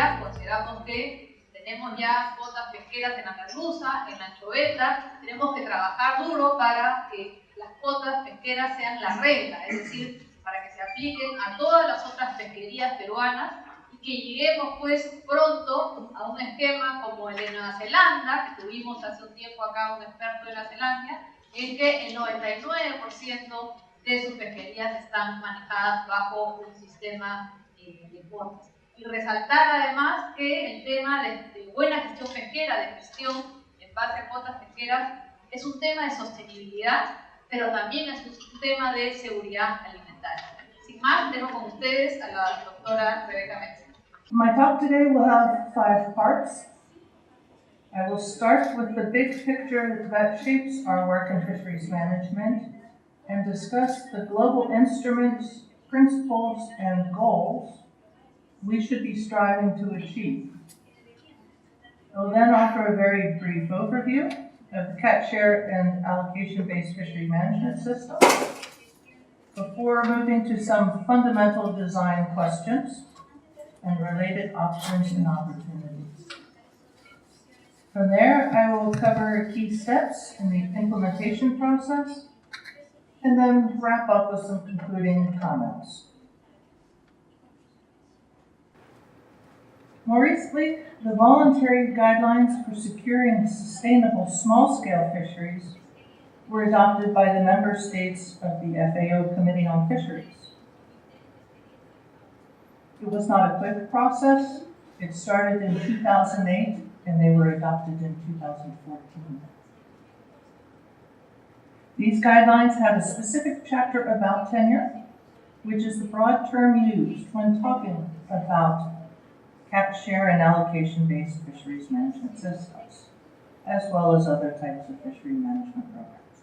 Bolivia consideramos que tenemos ya cuotas pesqueras en la merluza, en la anchoveta. Tenemos que trabajar duro para que las cuotas pesqueras sean la regla, es decir, para que se apliquen a todas las otras pesquerías peruanas y que lleguemos pues pronto a un esquema como el de Nueva Zelanda, que tuvimos hace un tiempo acá un experto de Nueva Zelanda, en que el 99% de sus pesquerías están manejadas bajo un sistema de cuotas. Y resaltar además que el tema de buena gestión pesquera, de gestión en base a cuotas pesqueras, es un tema de sostenibilidad, pero también es un tema de seguridad alimentaria. Sin más, dejo con ustedes a la doctora Rebeca Metzner. My talk today will have 5 parts. I will start with the big picture that shapes our work in fisheries management and discuss the global instruments, principles, and goals we should be striving to achieve. I will then offer a very brief overview of the catch share and allocation-based fishery management system before moving to some fundamental design questions and related options and opportunities. From there, I will cover key steps in the implementation process and then wrap up with some concluding comments. More recently, the voluntary guidelines for securing sustainable small-scale fisheries were adopted by the member states of the FAO Committee on Fisheries. It was not a quick process. It started in 2008 and they were adopted in 2014. These guidelines have a specific chapter about tenure, which is the broad term used when talking about catch share and allocation-based fisheries management systems, as well as other types of fishery management programs.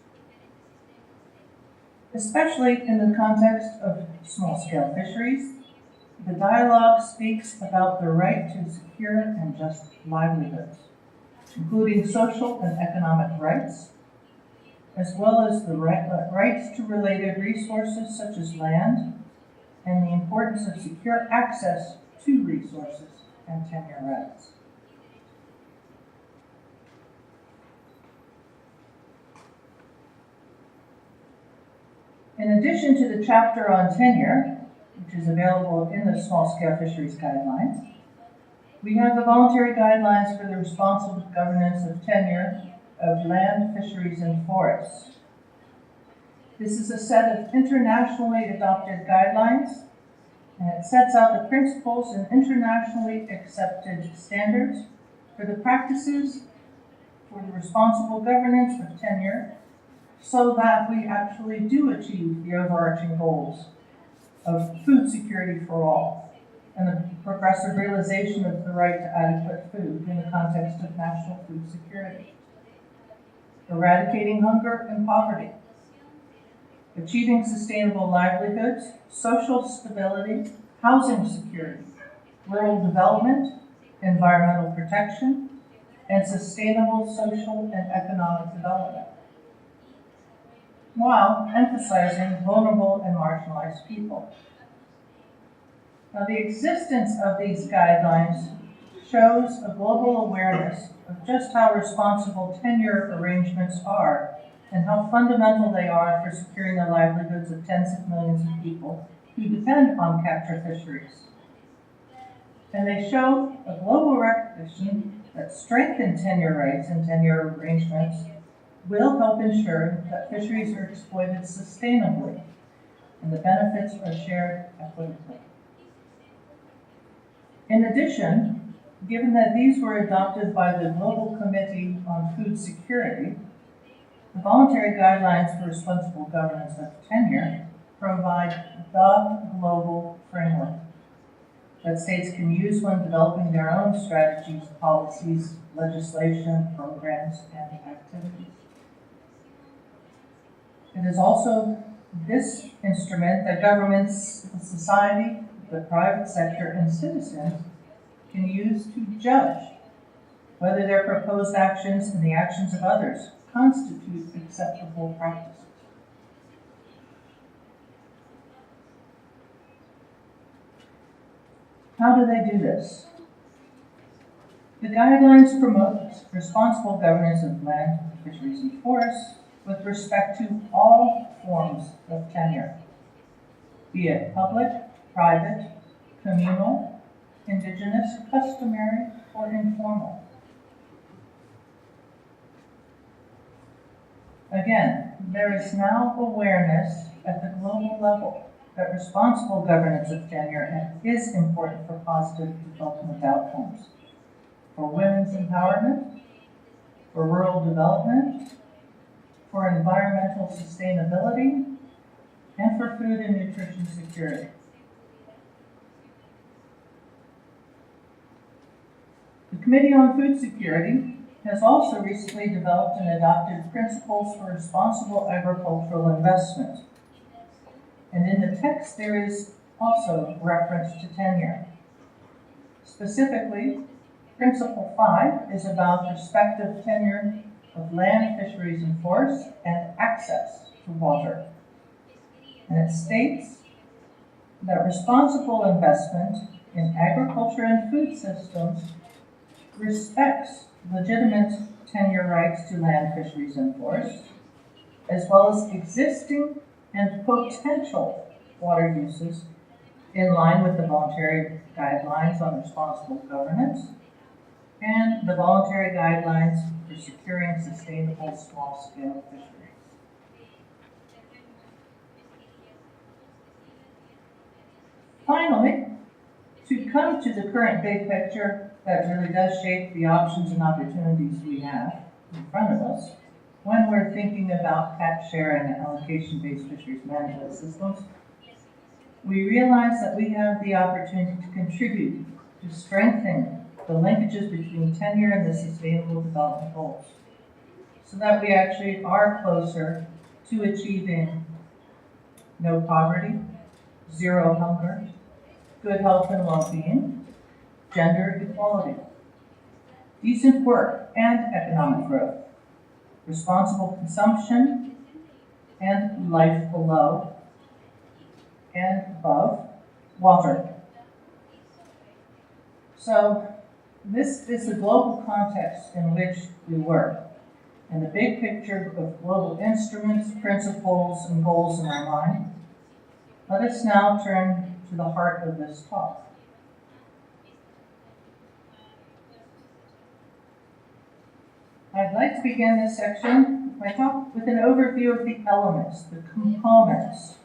Especially in the context of small-scale fisheries, the dialogue speaks about the right to secure and just livelihoods, including social and economic rights, as well as the rights to related resources such as land, and the importance of secure access to resources and tenure rights. In addition to the chapter on tenure, which is available in the small-scale fisheries guidelines, we have the voluntary guidelines for the responsible governance of tenure of land, fisheries, and forests. This is a set of internationally adopted guidelines, and it sets out the principles and internationally accepted standards for the practices for the responsible governance of tenure so that we actually do achieve the overarching goals of food security for all and the progressive realization of the right to adequate food in the context of national food security, eradicating hunger and poverty, achieving sustainable livelihoods, social stability, housing security, rural development, environmental protection, and sustainable social and economic development, while emphasizing vulnerable and marginalized people. Now, the existence of these guidelines shows a global awareness of just how responsible tenure arrangements are and how fundamental they are for securing the livelihoods of tens of millions of people who depend on capture fisheries. And they show a global recognition that strengthened tenure rights and tenure arrangements will help ensure that fisheries are exploited sustainably and the benefits are shared equitably. In addition, given that these were adopted by the Global Committee on Food Security, the voluntary guidelines for responsible governance of tenure provide the global framework that states can use when developing their own strategies, policies, legislation, programs, and activities. It is also this instrument that governments, society, the private sector, and citizens can use to judge whether their proposed actions and the actions of others constitute acceptable practices. How do they do this? The guidelines promote responsible governance of land, fisheries, and forests with respect to all forms of tenure, be it public, private, communal, indigenous, customary, or informal. Again, there is now awareness at the global level that responsible governance of tenure is important for positive development outcomes, for women's empowerment, for rural development, for environmental sustainability, and for food and nutrition security. The Committee on Food Security has also recently developed and adopted principles for responsible agricultural investment. And in the text, there is also reference to tenure. Specifically, Principle 5 is about prospective tenure of land, fisheries, and forests, and access to water. And it states that responsible investment in agriculture and food systems respects legitimate tenure rights to land, fisheries, and forests, as well as existing and potential water uses in line with the voluntary guidelines on responsible governance and the voluntary guidelines for securing sustainable small-scale fisheries. Finally, to come to the current big picture that really does shape the options and opportunities we have in front of us when we're thinking about catch, share, and allocation-based fisheries management systems, we realize that we have the opportunity to contribute to strengthening the linkages between tenure and the Sustainable Development Goals, so that we actually are closer to achieving no poverty, zero hunger, good health and well-being, gender equality, decent work and economic growth, responsible consumption, and life below and above water. So this is the global context in which we work, and the big picture of global instruments, principles, and goals in our mind. Let us now turn to the heart of this talk. I'd like to begin this section of my talk with an overview of the elements, the components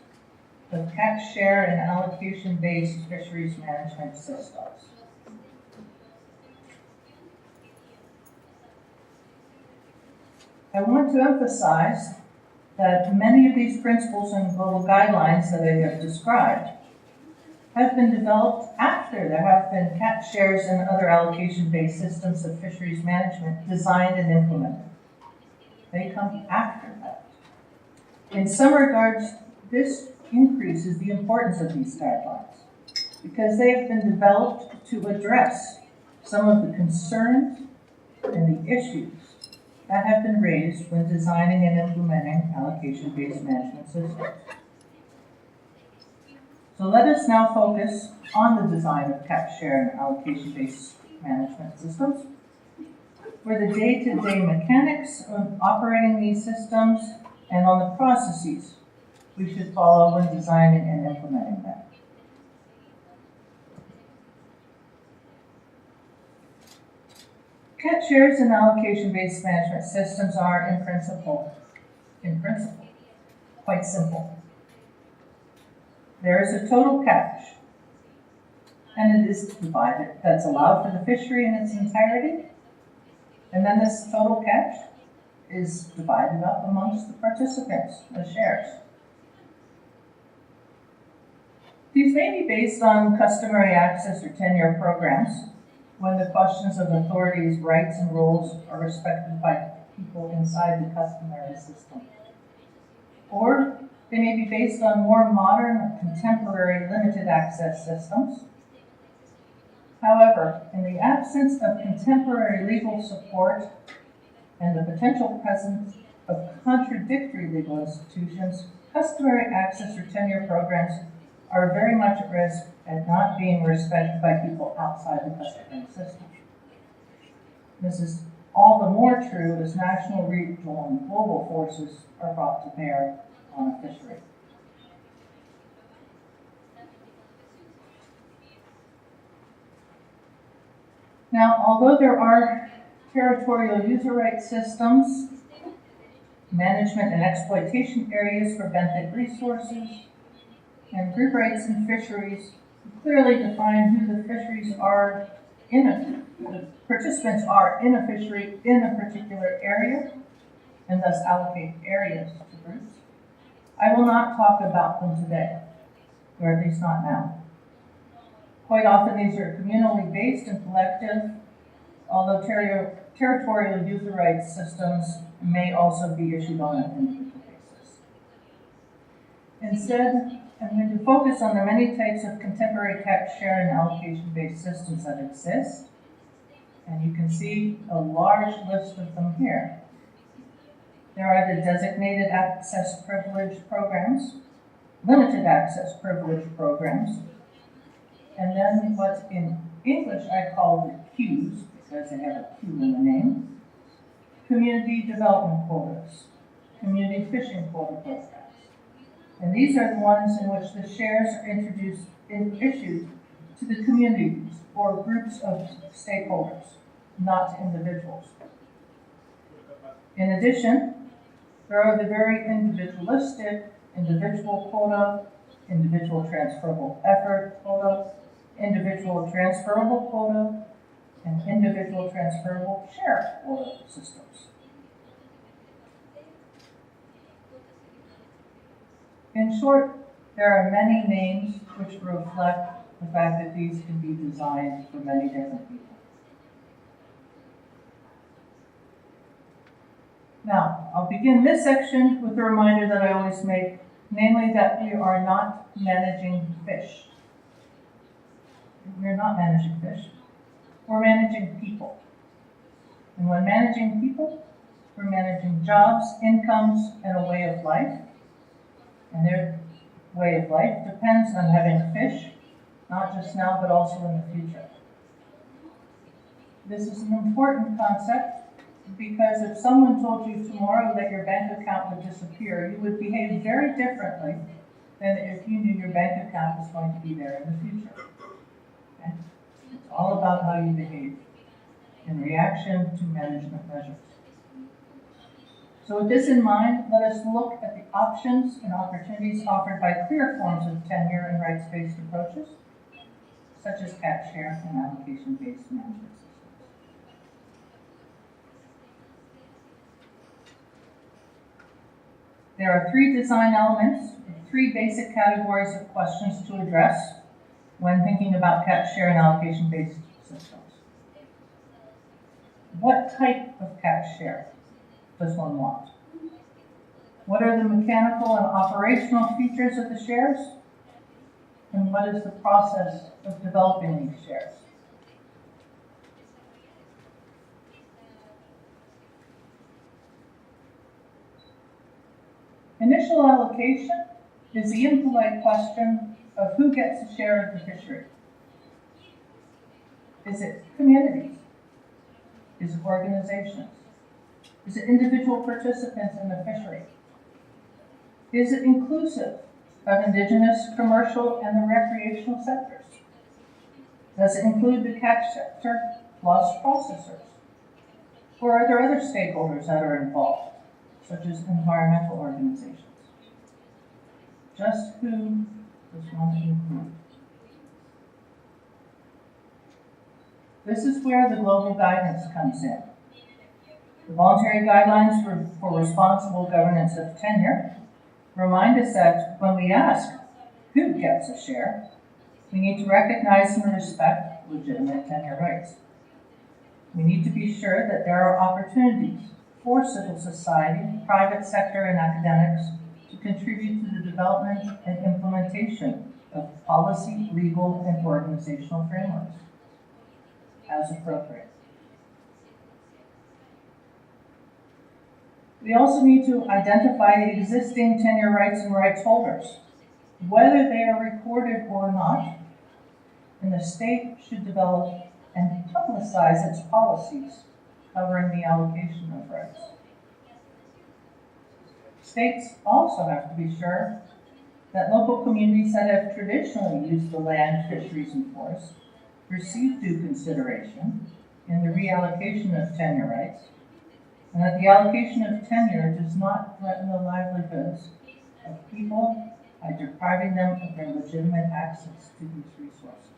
of catch, share, and allocation-based fisheries management systems. I want to emphasize that many of these principles and global guidelines that I have described have been developed after there have been catch, shares, and other allocation-based systems of fisheries management designed and implemented. They come after that. In some regards, this increases the importance of these guidelines because they have been developed to address some of the concerns and the issues that have been raised when designing and implementing allocation-based management systems. So let us now focus on the design of catch, share, and allocation-based management systems, for the day-to-day mechanics of operating these systems and on the processes we should follow when designing and implementing them. Catch, shares, and allocation-based management systems are, in principle, quite simple. There is a total catch, and it is divided. That's allowed for the fishery in its entirety, and then this total catch is divided up amongst the participants as shares. These may be based on customary access or tenure programs, when the questions of authorities, rights, and roles are respected by people inside the customary system. Or they may be based on more modern, contemporary, limited access systems. However, in the absence of contemporary legal support and the potential presence of contradictory legal institutions, customary access or tenure programs are very much at risk at not being respected by people outside the customary system. This is all the more true as national, regional, and global forces are brought to bear on a fishery. Now, although there are territorial user rights systems, management and exploitation areas for benthic resources, and group rights in fisheries clearly define who the fisheries are the participants are in a fishery in a particular area, and thus allocate areas to groups. I will not talk about them today, or at least not now. Quite often these are communally based and collective, although territorial user rights systems may also be issued on an individual basis. Instead, I'm going to focus on the many types of contemporary catch, share, and allocation-based systems that exist, and you can see a large list of them here. There are the designated access privilege programs, limited access privilege programs, and then what in English I call the Qs, because they have a Q in the name, community development quotas, community fishing quota programs. And these are the ones in which the shares are issued to the communities or groups of stakeholders, not to individuals. In addition, there are the very individualistic individual quota, individual transferable effort quota, individual transferable quota, and individual transferable share quota systems. In short, there are many names which reflect the fact that these can be designed for many different people. Now, I'll begin this section with a reminder that I always make, namely that we are not managing fish. We're not managing fish. We're managing people. And when managing people, we're managing jobs, incomes, and a way of life. And their way of life depends on having fish, not just now, but also in the future. This is an important concept because if someone told you tomorrow that your bank account would disappear, you would behave very differently than if you knew your bank account was going to be there in the future. Okay? It's all about how you behave in reaction to management measures. So with this in mind, let us look at the options and opportunities offered by clear forms of tenure and rights-based approaches, such as catch, share, and allocation-based management systems. There are three design elements, three basic categories of questions to address when thinking about catch, share, and allocation-based systems. What type of catch share does one want? What are the mechanical and operational features of the shares? And what is the process of developing these shares? Initial allocation is the impolite question of who gets a share of the fishery. Is it communities? Is it organizations? Is it individual participants in the fishery? Is it inclusive of indigenous, commercial, and the recreational sectors? Does it include the catch sector plus processors? Or are there other stakeholders that are involved, such as environmental organizations? Just who does one include? This is where the global guidance comes in. The voluntary guidelines for responsible governance of tenure remind us that when we ask who gets a share, we need to recognize and respect legitimate tenure rights. We need to be sure that there are opportunities for civil society, private sector, and academics to contribute to the development and implementation of policy, legal, and organizational frameworks as appropriate. We also need to identify the existing tenure rights and rights holders, whether they are recorded or not, and the state should develop and publicize its policies covering the allocation of rights. States also have to be sure that local communities that have traditionally used the land, fisheries, and forests receive due consideration in the reallocation of tenure rights, and that the allocation of tenure does not threaten the livelihoods of people by depriving them of their legitimate access to these resources.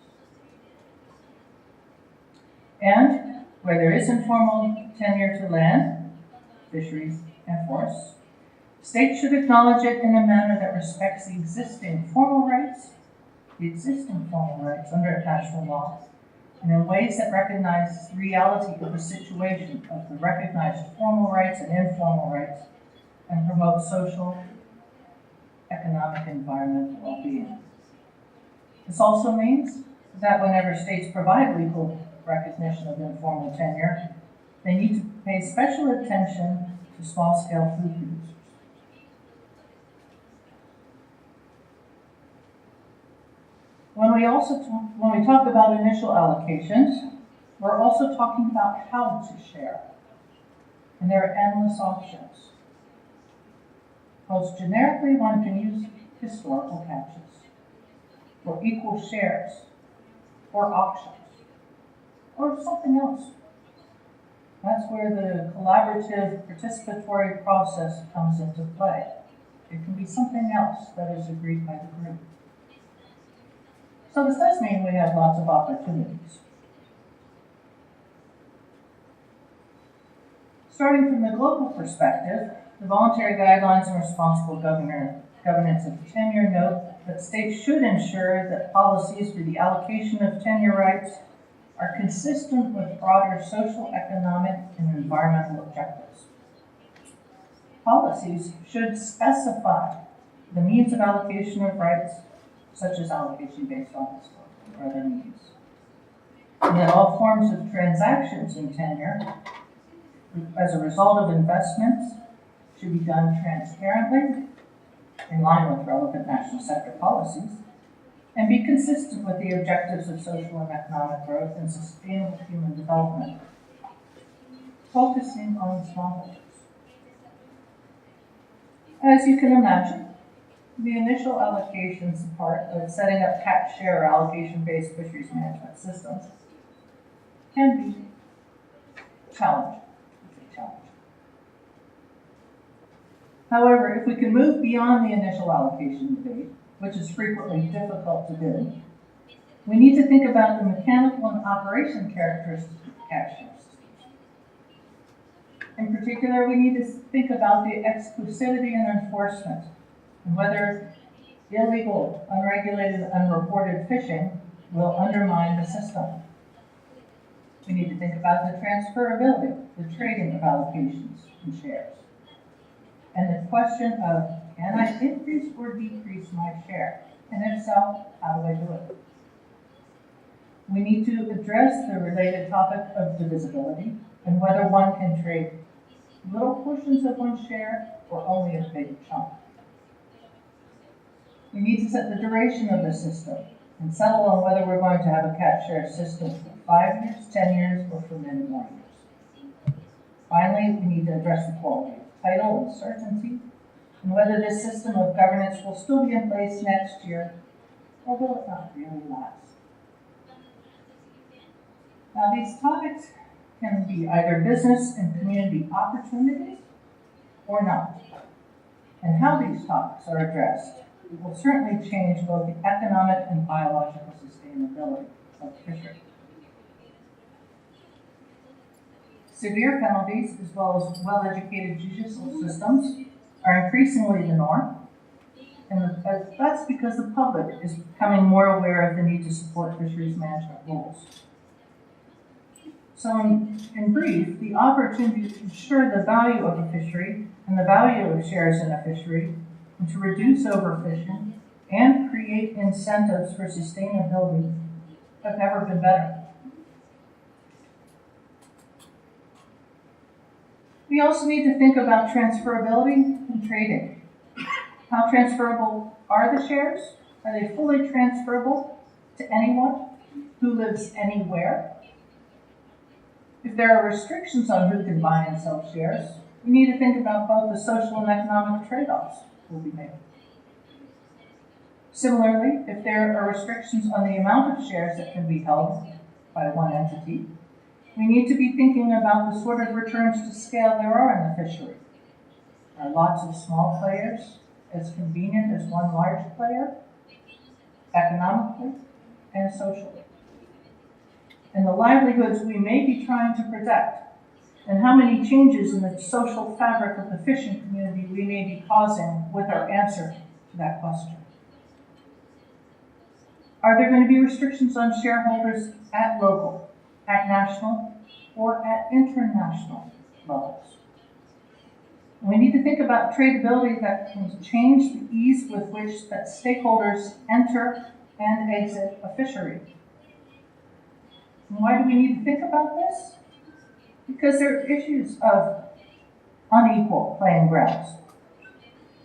And where there is informal tenure to land, fisheries, and forests, states should acknowledge it in a manner that respects the existing formal rights under national law, and in ways that recognize the reality of the situation of the recognized formal rights and informal rights, and promote social, economic, and environmental well-being. This also means that whenever states provide legal recognition of informal tenure, they need to pay special attention to small-scale food producers. When we talk about initial allocations, we're also talking about how to share. And there are endless options. Most generically, one can use historical catches, or equal shares, or auctions, or something else. That's where the collaborative participatory process comes into play. It can be something else that is agreed by the group. So this does mean we have lots of opportunities. Starting from the global perspective, the voluntary guidelines and responsible governance of tenure note that states should ensure that policies for the allocation of tenure rights are consistent with broader social, economic, and environmental objectives. Policies should specify the means of allocation of rights, such as allocation based on historical or other means. And that all forms of transactions in tenure, as a result of investments, should be done transparently, in line with relevant national sector policies, and be consistent with the objectives of social and economic growth and sustainable human development, focusing on smallholders. As you can imagine, the initial allocations part of setting up catch share or allocation-based fisheries management systems can be challenging. However, if we can move beyond the initial allocation debate, which is frequently difficult to do, we need to think about the mechanical and operation characteristics of catch share systems. In particular, we need to think about the exclusivity and enforcement, and whether illegal, unregulated, unreported fishing will undermine the system. We need to think about the transferability, the trading of allocations and shares, and the question of, can I increase or decrease my share? And if so, how do I do it? We need to address the related topic of divisibility and whether one can trade little portions of one's share or only a big chunk. We need to set the duration of the system and settle on whether we're going to have a catch share system for 5 years, 10 years, or for many more years. Finally, we need to address the quality of title and certainty, and whether this system of governance will still be in place next year, or will it not really last? Now, these topics can be either business and community opportunities or not. And how these topics are addressed will certainly change both the economic and biological sustainability of fisheries. Severe penalties, as well as well-educated judicial systems, are increasingly the norm, and that's because the public is becoming more aware of the need to support fisheries management rules. So in brief, the opportunity to ensure the value of a fishery and the value of shares in a fishery, and to reduce overfishing and create incentives for sustainability have never been better. We also need to think about transferability and trading. How transferable are the shares? Are they fully transferable to anyone who lives anywhere? If there are restrictions on who can buy and sell shares, we need to think about both the social and economic trade-offs will be made. Similarly, if there are restrictions on the amount of shares that can be held by one entity, we need to be thinking about the sort of returns to scale there are in the fishery. Are lots of small players as convenient as one large player, economically and socially? And the livelihoods we may be trying to protect, and how many changes in the social fabric of the fishing community we may be causing with our answer to that question. Are there going to be restrictions on shareholders at local, at national, or at international levels? We need to think about tradability that can change the ease with which that stakeholders enter and exit a fishery. And why do we need to think about this? Because there are issues of unequal playing grounds,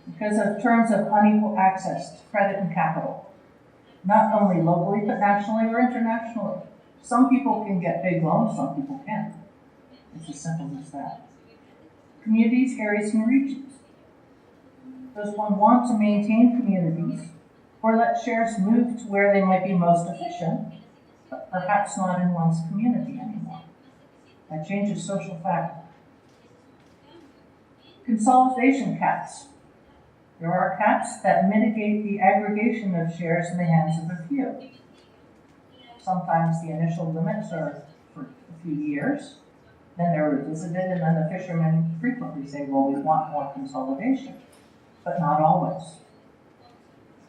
because of terms of unequal access to credit and capital, not only locally, but nationally or internationally. Some people can get big loans, some people can't. It's as simple as that. Communities, areas, and regions. Does one want to maintain communities or let shares move to where they might be most efficient, but perhaps not in one's community anymore? That changes social fabric. Consolidation caps. There are caps that mitigate the aggregation of shares in the hands of a few. Sometimes the initial limits are for a few years, then they're revisited, and then the fishermen frequently say, well, we want more consolidation, but not always.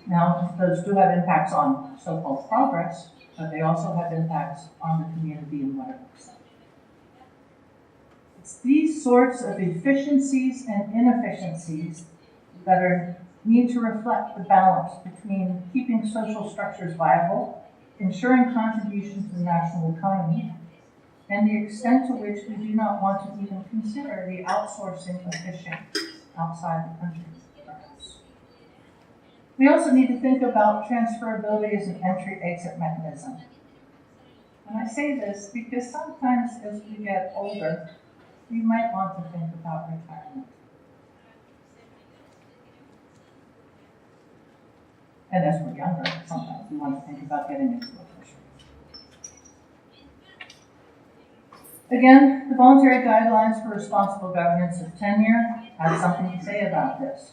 Now, those do have impacts on so-called progress, but they also have impacts on the community and what it looks like. It's these sorts of efficiencies and inefficiencies that need to reflect the balance between keeping social structures viable, ensuring contribution to the national economy, and the extent to which we do not want to even consider the outsourcing of fishing outside the country, perhaps. We also need to think about transferability as an entry-exit mechanism. And I say this because sometimes as we get older, we might want to think about retirement. And as we're younger, sometimes we want to think about getting into a fishery. Again, the voluntary guidelines for responsible governance of tenure have something to say about this.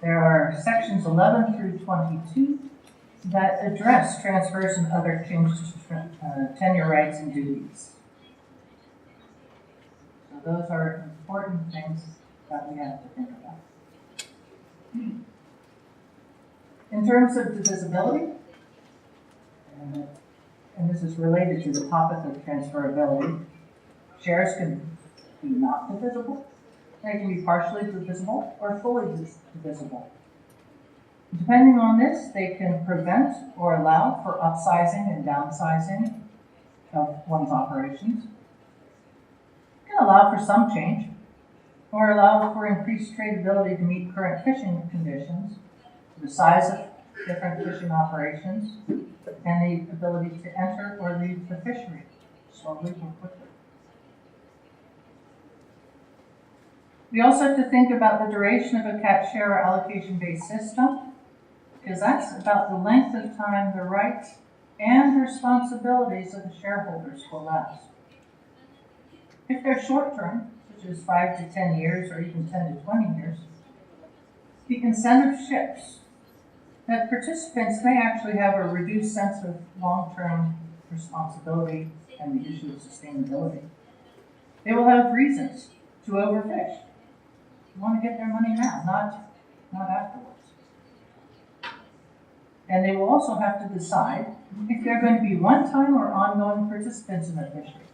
There are sections 11 through 22 that address transfers and other changes to tenure rights and duties. So those are important things that we have to think about. In terms of divisibility, and this is related to the topic of transferability, shares can be not divisible, they can be partially divisible or fully divisible. Depending on this, they can prevent or allow for upsizing and downsizing of one's operations. It can allow for some change, or allow for increased tradability to meet current fishing conditions, the size of different fishing operations, and the ability to enter or leave the fishery slowly or quickly. We also have to think about the duration of a cap share or allocation-based system, because that's about the length of time the rights and responsibilities of the shareholders will last. If they're short-term, such as 5 to 10 years or even 10 to 20 years, the incentive shifts that participants may actually have a reduced sense of long-term responsibility and the issue of sustainability. They will have reasons to overfish. They want to get their money now, not afterwards. And they will also have to decide if they're going to be one-time or ongoing participants in the fishery.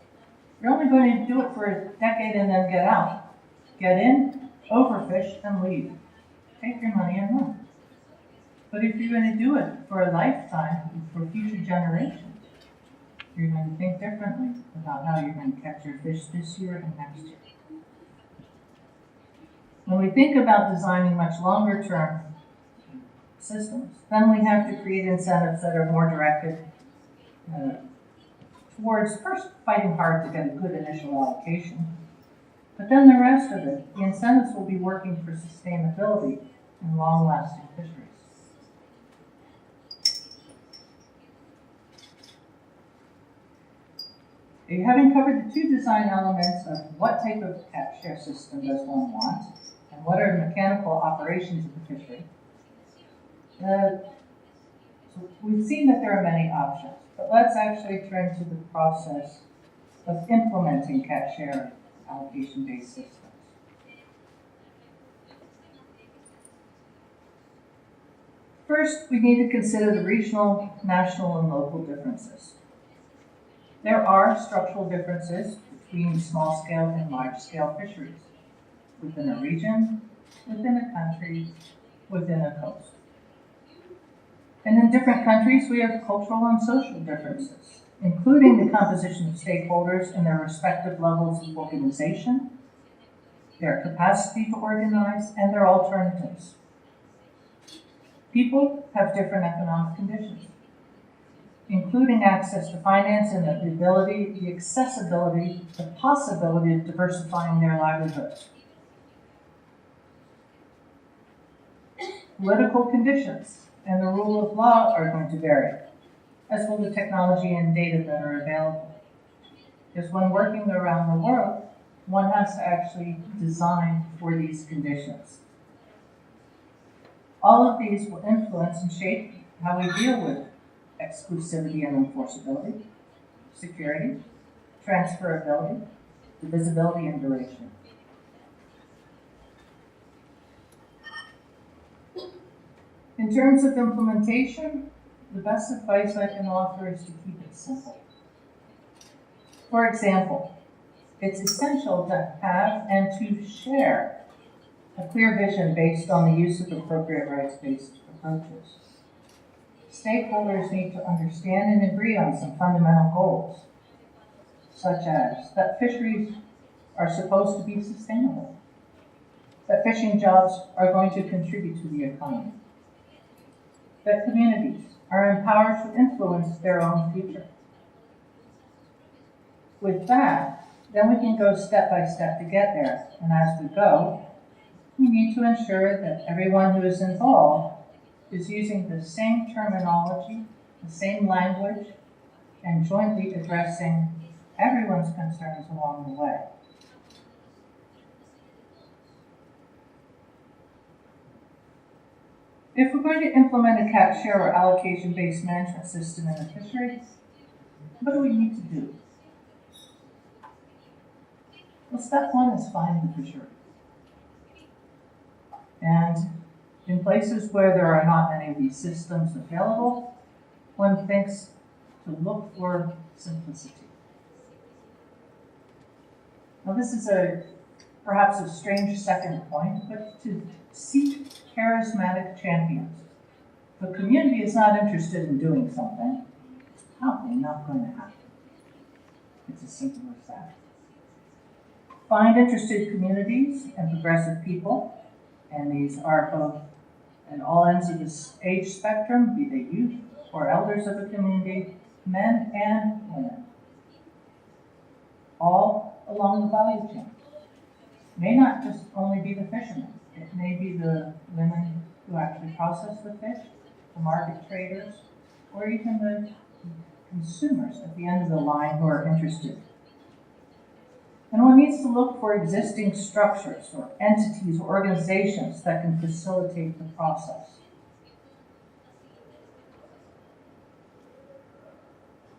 You're only going to do it for a decade and then get out. Get in, overfish, and leave. Take your money and run. But if you're going to do it for a lifetime, for future generations, you're going to think differently about how you're going to catch your fish this year and next year. When we think about designing much longer-term systems, then we have to create incentives that are more directed towards first fighting hard to get a good initial allocation, but then the rest of it, the incentives will be working for sustainability and long-lasting fisheries. Having covered the two design elements of what type of catch share system does one want, and what are the mechanical operations of the fishery, so we've seen that there are many options, but let's actually turn to the process of implementing catch share allocation-based systems. First, we need to consider the regional, national, and local differences. There are structural differences between small-scale and large-scale fisheries, within a region, within a country, within a coast. And in different countries, we have cultural and social differences, including the composition of stakeholders and their respective levels of organization, their capacity to organize, and their alternatives. People have different economic conditions, including access to finance and the ability, the accessibility, the possibility of diversifying their livelihoods. Political conditions and the rule of law are going to vary, as will the technology and data that are available. Because when working around the world, one has to actually design for these conditions. All of these will influence and shape how we deal with exclusivity and enforceability, security, transferability, divisibility, and duration. In terms of implementation, the best advice I can offer is to keep it simple. For example, it's essential to have and to share a clear vision based on the use of appropriate rights-based approaches. Stakeholders need to understand and agree on some fundamental goals, such as that fisheries are supposed to be sustainable, that fishing jobs are going to contribute to the economy, that communities are empowered to influence their own future. With that, then we can go step by step to get there, and as we go, we need to ensure that everyone who is involved is using the same terminology, the same language, and jointly addressing everyone's concerns along the way. If we're going to implement a catch share or allocation-based management system in the fishery, what do we need to do? Well, step one is find the fishery. And in places where there are not any of these systems available, one thinks to look for simplicity. Now this is perhaps a strange second point, but to seek charismatic champions. If the community is not interested in doing something, it's probably not going to happen. It's as simple as that. Find interested communities and progressive people, and these are both at all ends of this age spectrum, be they youth or elders of a community, men and women, all along the value chain. It may not just only be the fishermen. It may be the women who actually process the fish, the market traders, or even the consumers at the end of the line who are interested. And one needs to look for existing structures or entities or organizations that can facilitate the process.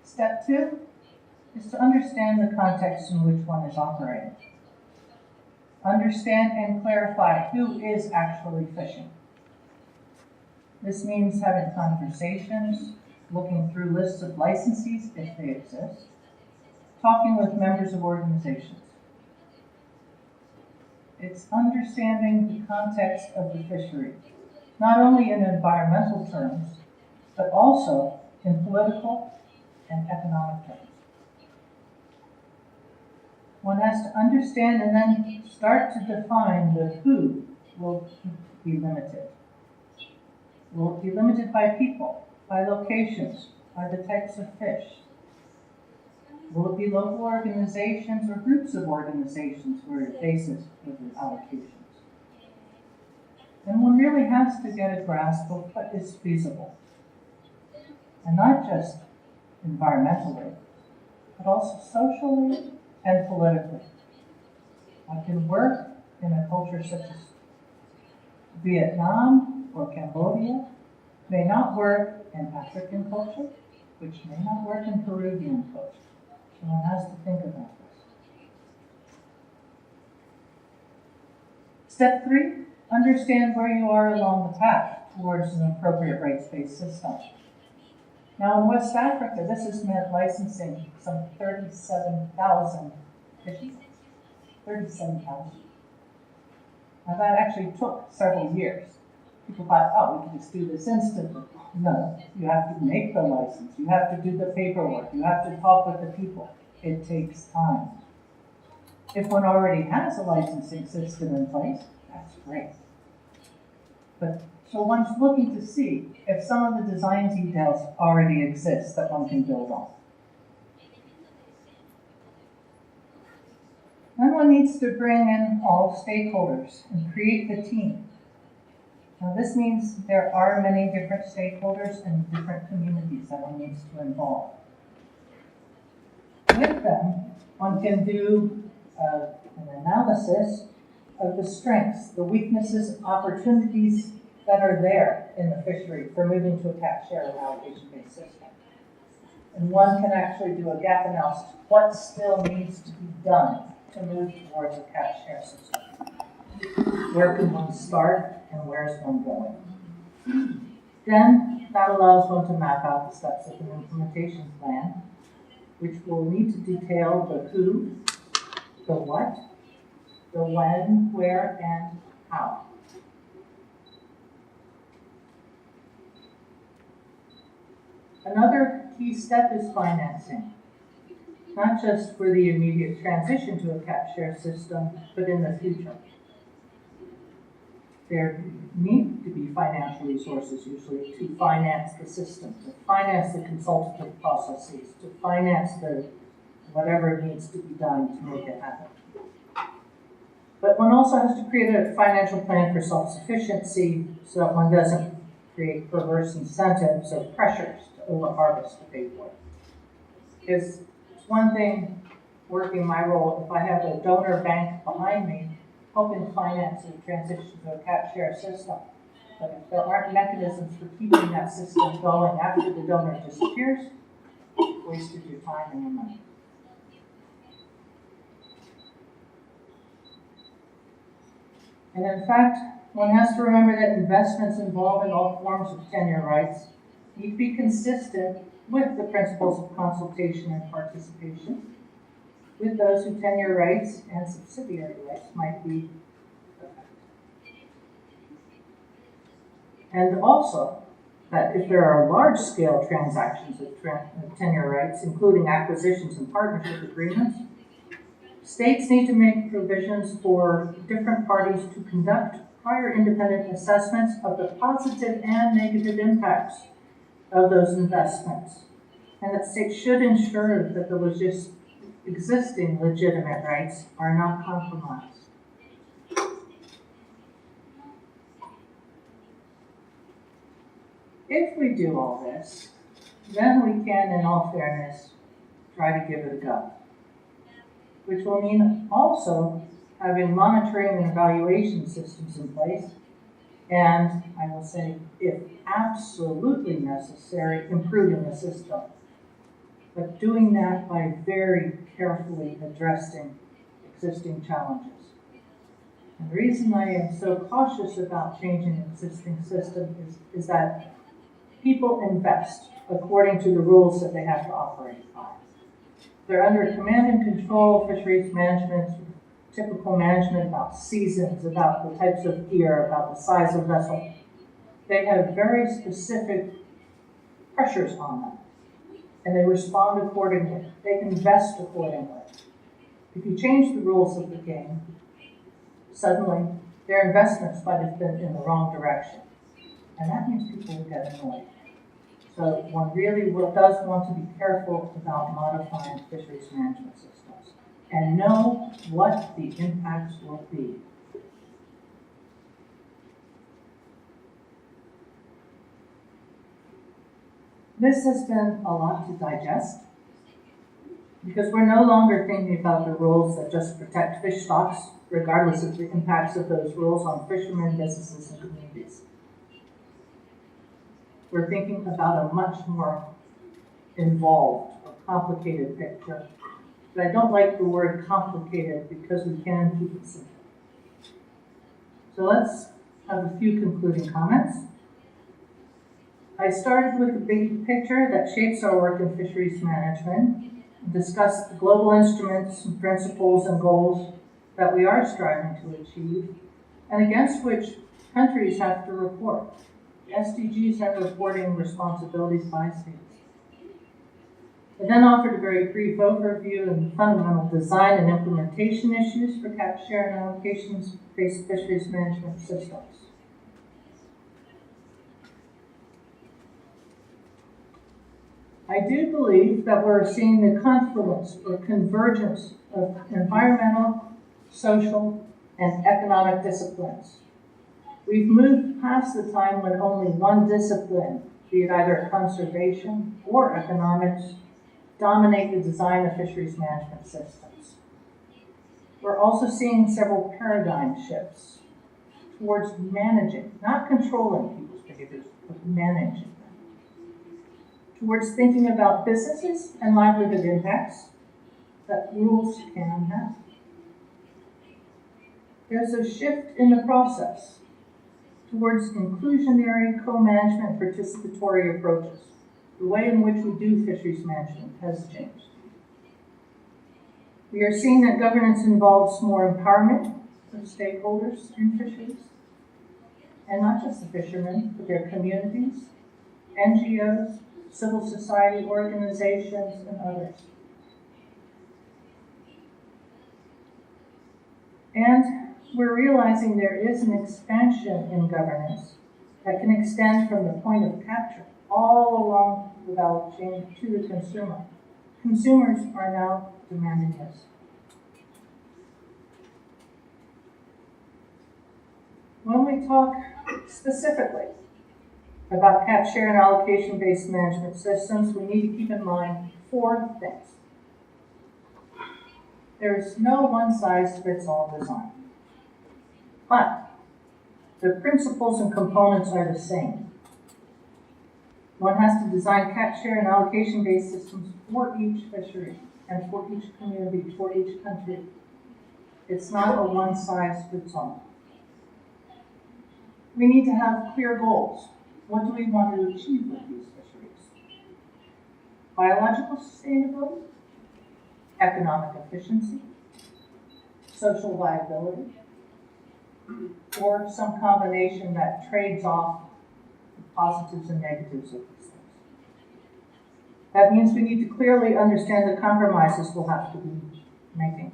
Step two is to understand the context in which one is operating. Understand and clarify who is actually fishing. This means having conversations, looking through lists of licensees if they exist, talking with members of organizations. It's understanding the context of the fishery, not only in environmental terms, but also in political and economic terms. One has to understand and then start to define the who will be limited. Will it be limited by people, by locations, by the types of fish? Will it be local organizations or groups of organizations where it faces with the allocations? And one really has to get a grasp of what is feasible. And not just environmentally, but also socially and politically. I can work in a culture such as Vietnam or Cambodia, may not work in African culture, which may not work in Peruvian culture. So one has to think about this. Step 3, understand where you are along the path towards an appropriate rights-based system. Now in West Africa, this has meant licensing some 37,000 fishes. 37,000. Now that actually took several years. People thought, oh, we can just do this instantly. No, you have to make the license. You have to do the paperwork. You have to talk with the people. It takes time. If one already has a licensing system in place, that's great. But so one's looking to see if some of the design details already exist that one can build on. Then one needs to bring in all stakeholders and create the team. Now this means there are many different stakeholders and different communities that one needs to involve. With them, one can do an analysis of the strengths, the weaknesses, opportunities that are there in the fishery for moving to a cap share or allocation-based system. And one can actually do a gap analysis. What still needs to be done to move towards a cap share system? Where can one start and where is one going? Then that allows one to map out the steps of an implementation plan, which will need to detail the who, the what, the when, where, and how. Another key step is financing, not just for the immediate transition to a cap share system, but in the future. There need to be financial resources usually to finance the system, to finance the consultative processes, to finance the whatever needs to be done to make it happen. But one also has to create a financial plan for self-sufficiency so that one doesn't create perverse incentives or pressures to over-harvest to pay for it. Because it's one thing working my role, if I have a donor bank behind me, helping finance the transition to a cap share system. But if there aren't mechanisms for keeping that system going after the donor disappears, you've wasted your time and your money. And in fact, one has to remember that investments involving all forms of tenure rights need to be consistent with the principles of consultation and participation, with those whose tenure rights and subsidiary rights might be affected. And also, that if there are large-scale transactions of tenure rights, including acquisitions and partnership agreements, states need to make provisions for different parties to conduct prior independent assessments of the positive and negative impacts of those investments. And that states should ensure that the existing legitimate rights are not compromised. If we do all this, then we can, in all fairness, try to give it a go. Which will mean also having monitoring and evaluation systems in place, and I will say, if absolutely necessary, improving the system. But doing that by very carefully addressing existing challenges. And the reason I am so cautious about changing an existing system is that people invest according to the rules that they have to operate by. They're under command and control, fisheries management, typical management about seasons, about the types of gear, about the size of vessel. They have very specific pressures on them, and they respond accordingly. They invest accordingly. If you change the rules of the game, suddenly their investments might have been in the wrong direction. And that means people will get annoyed. So one really does want to be careful about modifying fisheries management systems and know what the impacts will be. This has been a lot to digest because we're no longer thinking about the rules that just protect fish stocks, regardless of the impacts of those rules on fishermen, businesses, and communities. We're thinking about a much more involved or complicated picture. But I don't like the word complicated because we can keep it simple. So let's have a few concluding comments. I started with the big picture that shapes our work in fisheries management, and discussed the global instruments and principles and goals that we are striving to achieve, and against which countries have to report. SDGs have reporting responsibilities by states. I then offered a very brief overview of the fundamental design and implementation issues for catch, share, and allocations-based fisheries management systems. I do believe that we're seeing the confluence or convergence of environmental, social, and economic disciplines. We've moved past the time when only one discipline, be it either conservation or economics, dominate the design of fisheries management systems. We're also seeing several paradigm shifts towards managing, not controlling people's behaviors, but managing them. Towards thinking about businesses and livelihood impacts that rules can have. There's a shift in the process towards inclusionary, co-management, participatory approaches. The way in which we do fisheries management has changed. We are seeing that governance involves more empowerment of stakeholders in fisheries, and not just the fishermen, but their communities, NGOs, civil society organizations, and others. And we're realizing there is an expansion in governance that can extend from the point of capture all along the value chain to the consumer. Consumers are now demanding this. When we talk specifically about catch, share, and allocation-based management systems, we need to keep in mind 4 things. There's no one-size-fits-all design, but the principles and components are the same. One has to design catch, share, and allocation-based systems for each fishery and for each community, for each country. It's not a one-size-fits-all. We need to have clear goals. What do we want to achieve with these fisheries? Biological sustainability, economic efficiency, social viability, or some combination that trades off the positives and negatives of these things. That means we need to clearly understand the compromises we'll have to be making.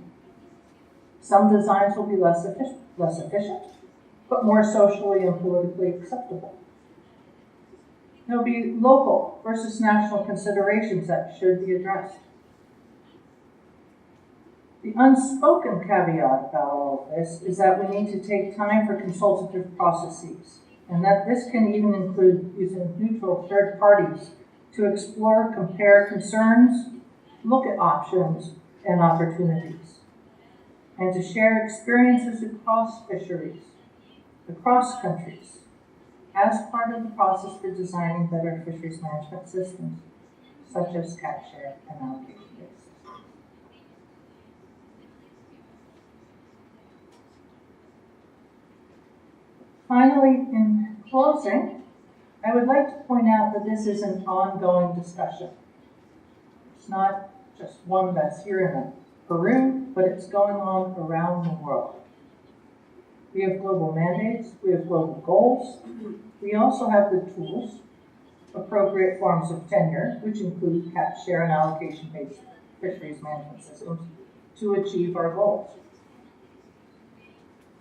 Some designs will be less efficient, but more socially and politically acceptable. There'll be local versus national considerations that should be addressed. The unspoken caveat about all of this is that we need to take time for consultative processes, and that this can even include using neutral third parties to explore, compare concerns, look at options and opportunities, and to share experiences across fisheries, across countries, as part of the process for designing better fisheries management systems, such as catch, share, and allocation-based systems. Finally, in closing, I would like to point out that this is an ongoing discussion. It's not just one that's here in Peru, but it's going on around the world. We have global mandates, we have global goals. We also have the tools, appropriate forms of tenure, which include catch, share, and allocation-based fisheries management systems, to achieve our goals.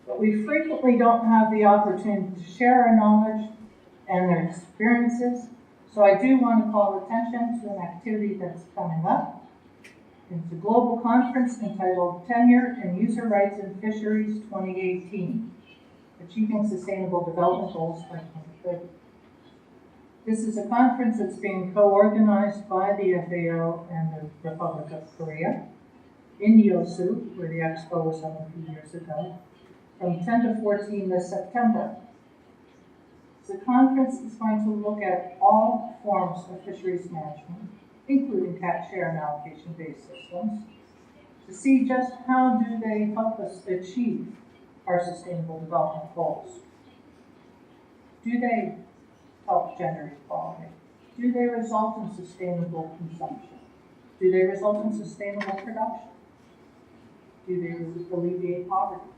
But we frequently don't have the opportunity to share our knowledge and their experiences So I do want to call attention to an activity that's coming up. It's a global conference entitled Tenure and User Rights in Fisheries 2018, Achieving Sustainable Development Goals by 2030. This is a conference that's being co-organized by the FAO and the Republic of Korea in Yosu, where the expo was held a few years ago, from 10 to 14 this September. The conference is going to look at all forms of fisheries management, including catch, share, and allocation-based systems, to see just how do they help us achieve our sustainable development goals. Do they help gender equality? Do they result in sustainable consumption? Do they result in sustainable production? Do they alleviate poverty?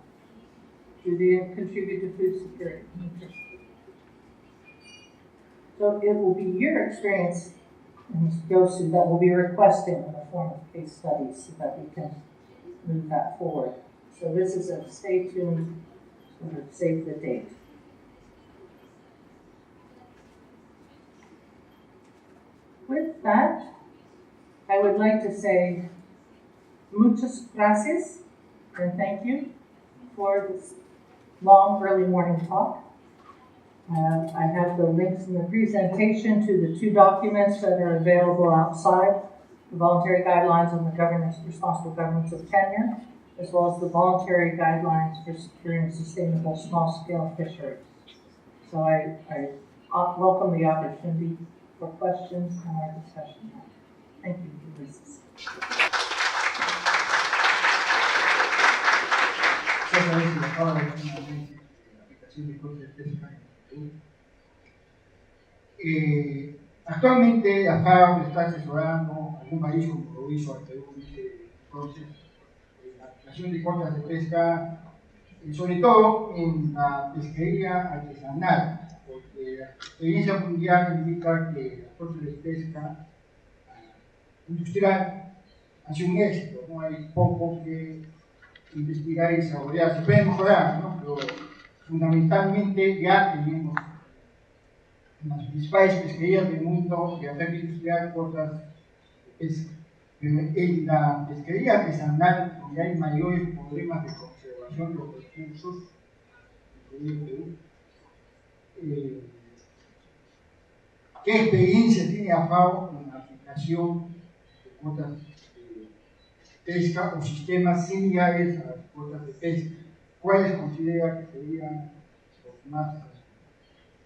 Do they contribute to food security and nutrition? So it will be your experience in Yosu that will be requesting in the form of case studies so that we can move that forward. So this is a stay tuned, sort of save the date. With that, I would like to say muchas gracias and thank you for this long early morning talk. I have the links in the presentation to the 2 documents that are available outside, the voluntary guidelines on the responsible governance of tenure, as well as the voluntary guidelines for securing sustainable small-scale fisheries. So I welcome the opportunity for questions and our discussion. Thank you, Ulysses. Actualmente la FAO está asesorando a algún país como lo hizo al Perú entonces, la aplicación de cuotas de pesca, sobre todo en la pesquería artesanal, porque la experiencia mundial indica que las cuotas de pesca industrial han sido un éxito, no hay poco que investigar y saborear, se puede mejorar, ¿no? Pero fundamentalmente ya tenemos en las principales pesquerías del mundo de oferta industrial cuotas de pesca. Pero en la pesquería artesanal, donde hay mayores problemas de conservación de los recursos, incluido Perú, ¿qué experiencia tiene FAO en la aplicación de cuotas de pesca o sistemas similares a las cuotas de pesca? ¿Cuáles considera que serían los más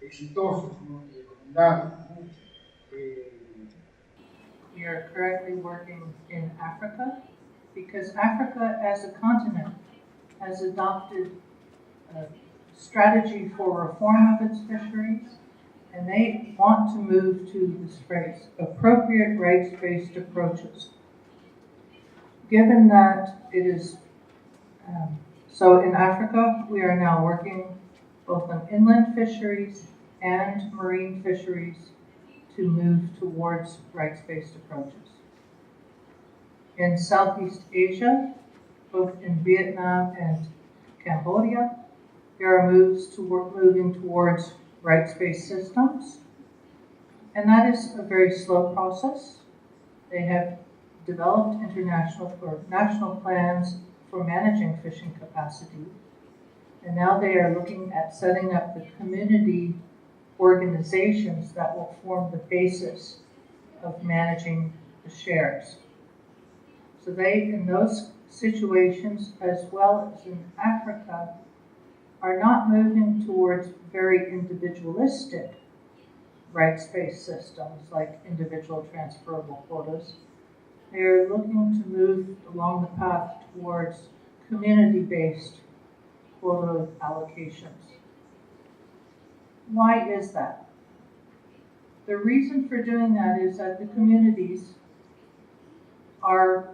exitosos, ¿no? Recomendables, ¿no? We are currently working in Africa because Africa as a continent has adopted a strategy for reform of its fisheries, and they want to move to this phrase, appropriate rights-based approaches. Given that it is, so in Africa, we are now working both on inland fisheries and marine fisheries to move towards rights-based approaches. In Southeast Asia, both in Vietnam and Cambodia, there are moves moving towards rights-based systems, and that is a very slow process. They have developed international or national plans for managing fishing capacity, and now they are looking at setting up the community organizations that will form the basis of managing the shares. So they, in those situations, as well as in Africa, are not moving towards very individualistic rights-based systems like individual transferable quotas. They are looking to move along the path towards community-based quota allocations. Why is that? The reason for doing that is that the communities are,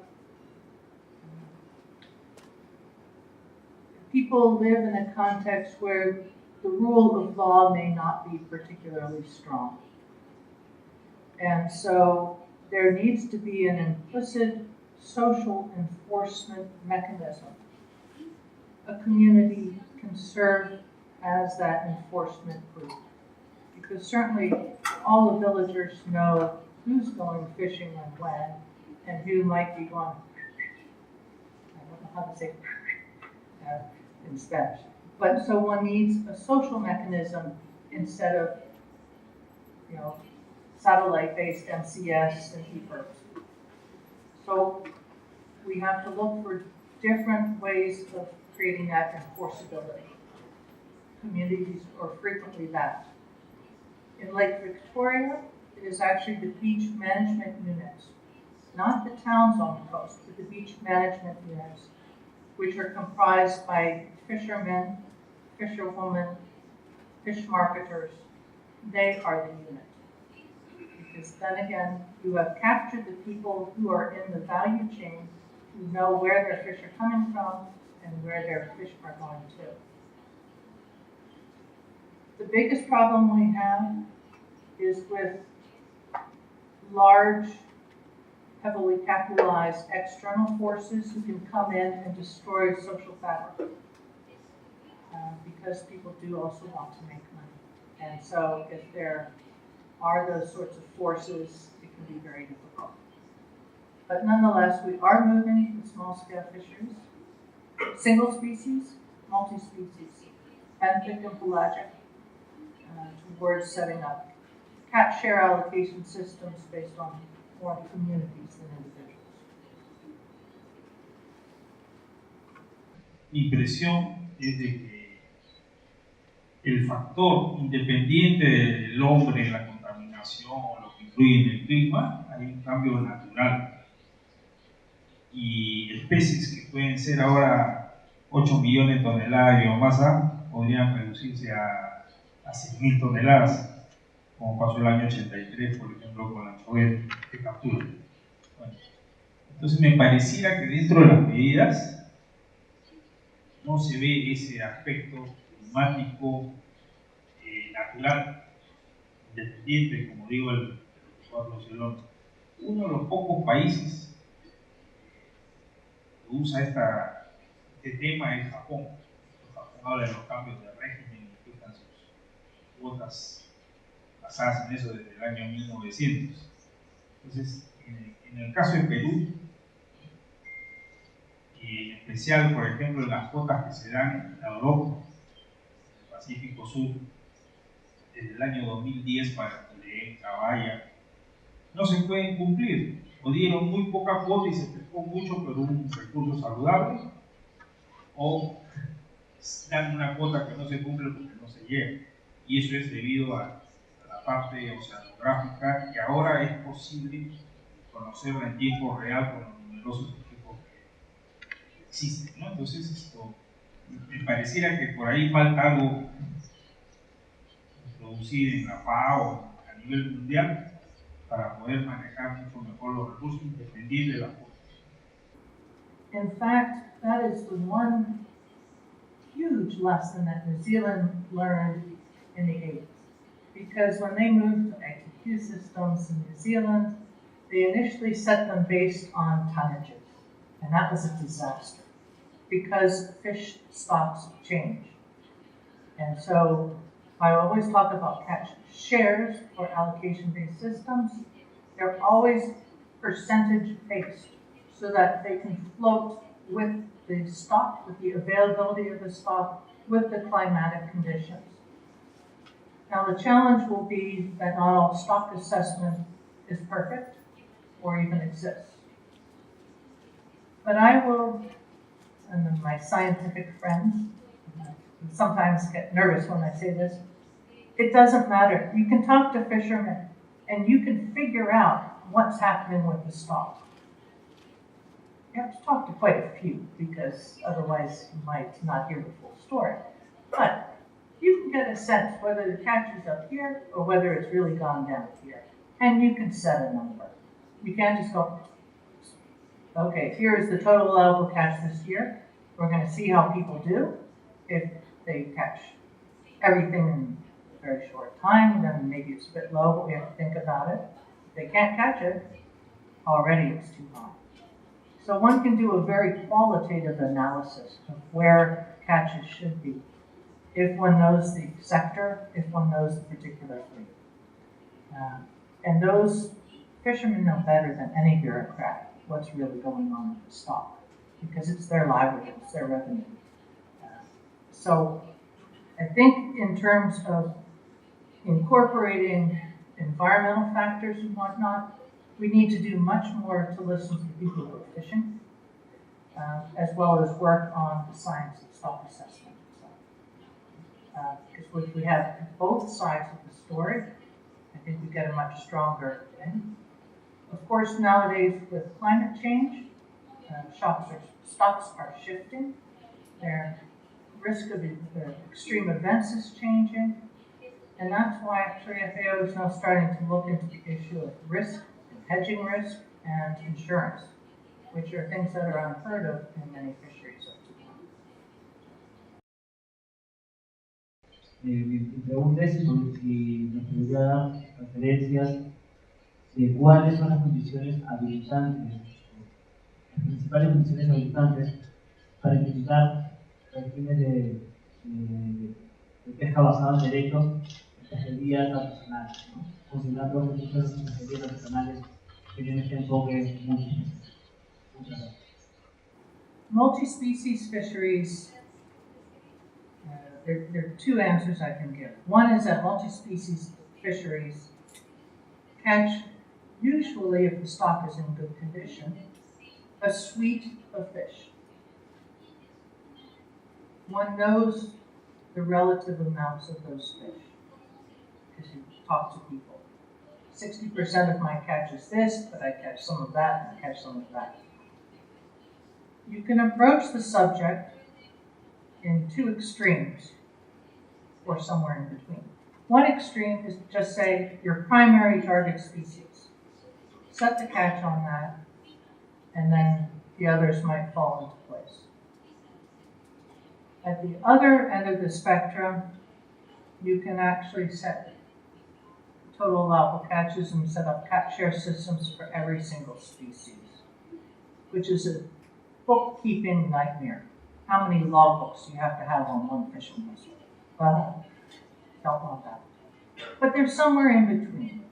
people live in a context where the rule of law may not be particularly strong. And so there needs to be an implicit social enforcement mechanism. A community can serve as that enforcement group. because certainly all the villagers know who's going fishing and when, and who might be going, I don't know how to say in Spanish. But so one needs a social mechanism instead of, you know, satellite-based MCS and EPIRBs. So we have to look for different ways of creating that enforceability. Communities are frequently that. In Lake Victoria, it is actually the beach management units, not the towns on the coast, but the beach management units, which are comprised by fishermen, fisherwomen, fish marketers. They are the unit. Because then again, you have captured the people who are in the value chain, who know where their fish are coming from and where their fish are going to. The biggest problem we have is with large, heavily capitalized external forces who can come in and destroy social fabric. Because people do also want to make money. And so if there are those sorts of forces, it can be very difficult. But nonetheless, we are moving to small-scale fisheries, single species, multi-species, benthic and pelagic, towards setting up catch share allocation systems based on more communities than individuals. Mi impresión es de que el factor independiente del hombre en la contaminación o lo que influye en el clima, hay un cambio natural. Y especies que pueden ser ahora 8 millones de toneladas de biomasa podrían reducirse a 6.000 toneladas, como pasó el año 83, por ejemplo, con la anchoveta de captura. Bueno, entonces me pareciera que dentro de las medidas no se ve ese aspecto climático natural, independiente, como digo, el Barcelona. Uno de los pocos países que usa este tema es Japón. Japón habla de los cambios de régimen y fijan sus cuotas basadas en eso desde el año 1900. Entonces, en el caso de Perú, en especial, por ejemplo, en las cuotas que se dan a Europa, en el Pacífico Sur, desde el año 2010 para Chile, Cabaya, no se pueden cumplir. O dieron muy poca cuota y se pescó mucho, pero un recurso saludable, o dan una cuota que no se cumple porque no se llega. Y eso es debido a la parte oceanográfica, que ahora es posible conocerla en tiempo real con los numerosos equipos que existen, ¿no? Entonces, esto me pareciera que por ahí falta algo introducir en la FAO a nivel mundial para poder manejar mucho mejor los recursos independientes de las cuotas. In fact, that is the one huge lesson that New Zealand learned in the 80s. Because when they moved to ITQ systems in New Zealand, they initially set them based on tonnages. And that was a disaster because fish stocks change. And so I always talk about catch shares or allocation-based systems. They're always percentage-based so that they can float with the stock, with the availability of the stock, with the climatic conditions. Now the challenge will be that not all stock assessment is perfect or even exists. But I will, and my scientific friends sometimes get nervous when I say this, it doesn't matter. You can talk to fishermen and you can figure out what's happening with the stock. You have to talk to quite a few because otherwise you might not hear the full story. But you can get a sense whether the catch is up here or whether it's really gone down here. And you can set a number. You can't just go, okay, here is the total allowable catch this year. We're going to see how people do. If they catch everything in a very short time, then maybe it's a bit low, but we have to think about it. If they can't catch it, already it's too high. So one can do a very qualitative analysis of where catches should be. if one knows the sector, if one knows the particular fleet. And those fishermen know better than any bureaucrat what's really going on with the stock, because it's their livelihood, it's their revenue. So I think in terms of incorporating environmental factors and whatnot, we need to do much more to listen to the people who are fishing, as well as work on the science of stock assessment. Because if we have both sides of the story, I think we get a much stronger thing. Of course, nowadays with climate change, stocks are shifting. Their risk of extreme events is changing. And that's why actually FAO is now starting to look into the issue of risk, hedging risk, and insurance, which are things that are unheard of in many fisheries up to now. Mi pregunta es si nos podría dar referencias de cuáles son las condiciones habilitantes, las principales condiciones habilitantes para implementar regímenes de pesca basada en derechos en pesquerías artesanales, ¿no? Considerando que muchas de las pesquerías artesanales tienen este enfoque muy. Muchas gracias. Multi-species fisheries, there are two answers I can give. One is that multi-species fisheries catch, usually if the stock is in good condition, a suite of fish. One knows the relative amounts of those fish because you talk to people. 60% of my catch is this, but I catch some of that, and I catch some of that. You can approach the subject in two extremes, or somewhere in between. One extreme is just say your primary target species. Set the catch on that, and then the others might fall into place. At the other end of the spectrum, you can actually set total allowable catches and set up catch share systems for every single species, which is a bookkeeping nightmare. How many logbooks do you have to have on one fishing vessel? Well, don't want that. But they're somewhere in between.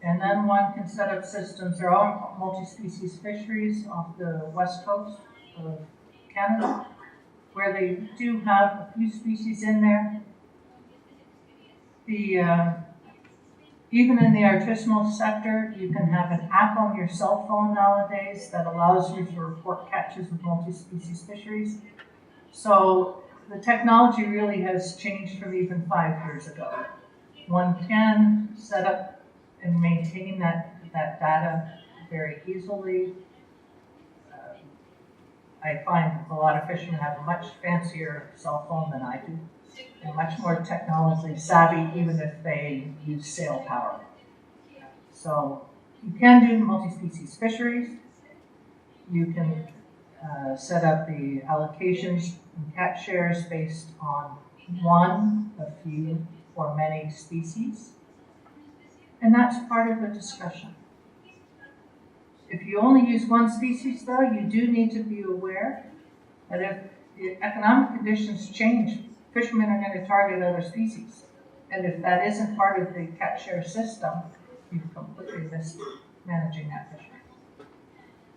And then one can set up systems. There are multi-species fisheries off the west coast of Canada, where they do have a few species in there. Even in the artisanal sector, you can have an app on your cell phone nowadays that allows you to report catches of multi-species fisheries. So the technology really has changed from even 5 years ago. One can set up and maintain that data very easily. I find a lot of fishermen have a much fancier cell phone than I do, and much more technologically savvy, even if they use sail power. So you can do multi-species fisheries. You can set up the allocations and catch shares based on one, a few, or many species. And that's part of the discussion. If you only use one species, though, you do need to be aware that if the economic conditions change, fishermen are going to target other species. And if that isn't part of the catch share system, you've completely missed managing that fishery.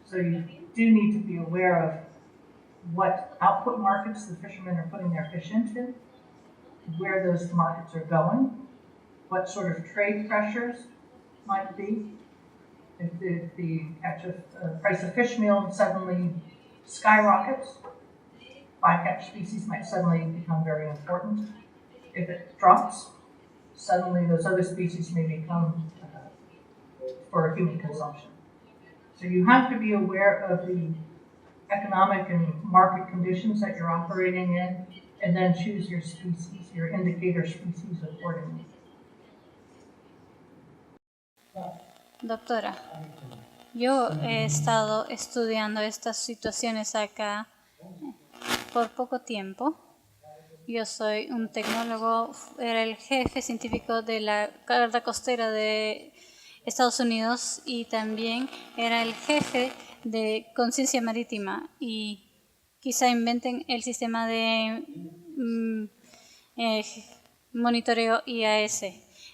So you do need to be aware of what output markets the fishermen are putting their fish into, where those markets are going, what sort of trade pressures might be. If the price of fish meal suddenly skyrockets, bycatch species might suddenly become very important. If it drops, suddenly those other species may become for human consumption. So you have to be aware of the economic and market conditions that you're operating in, and then choose your species, your indicator species accordingly. Doctora, yo he estado estudiando estas situaciones acá por poco tiempo. Yo soy un tecnólogo, era el jefe científico de la Guardia Costera de Estados Unidos y también era el jefe de conciencia marítima, y quizá inventen el sistema de monitoreo IAS.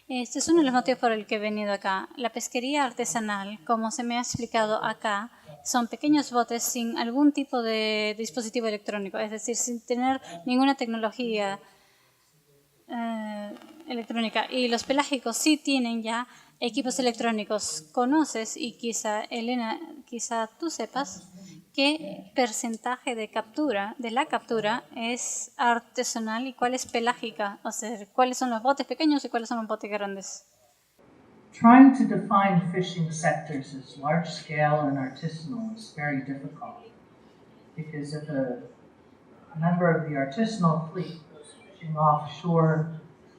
Este es uno de los motivos por el que he venido acá. La pesquería artesanal, como se me ha explicado acá, son pequeños botes sin algún tipo de dispositivo electrónico, es decir, sin tener ninguna tecnología electrónica. Y los pelágicos sí tienen ya equipos electrónicos. ¿Conoces y quizá, Elena, quizá tú sepas qué porcentaje de la captura es artesanal y cuál es pelágica? O sea, cuáles son los botes pequeños y cuáles son los botes grandes. Trying to define fishing sectors as large scale and artisanal is very difficult because if a member of the artisanal fleet is fishing offshore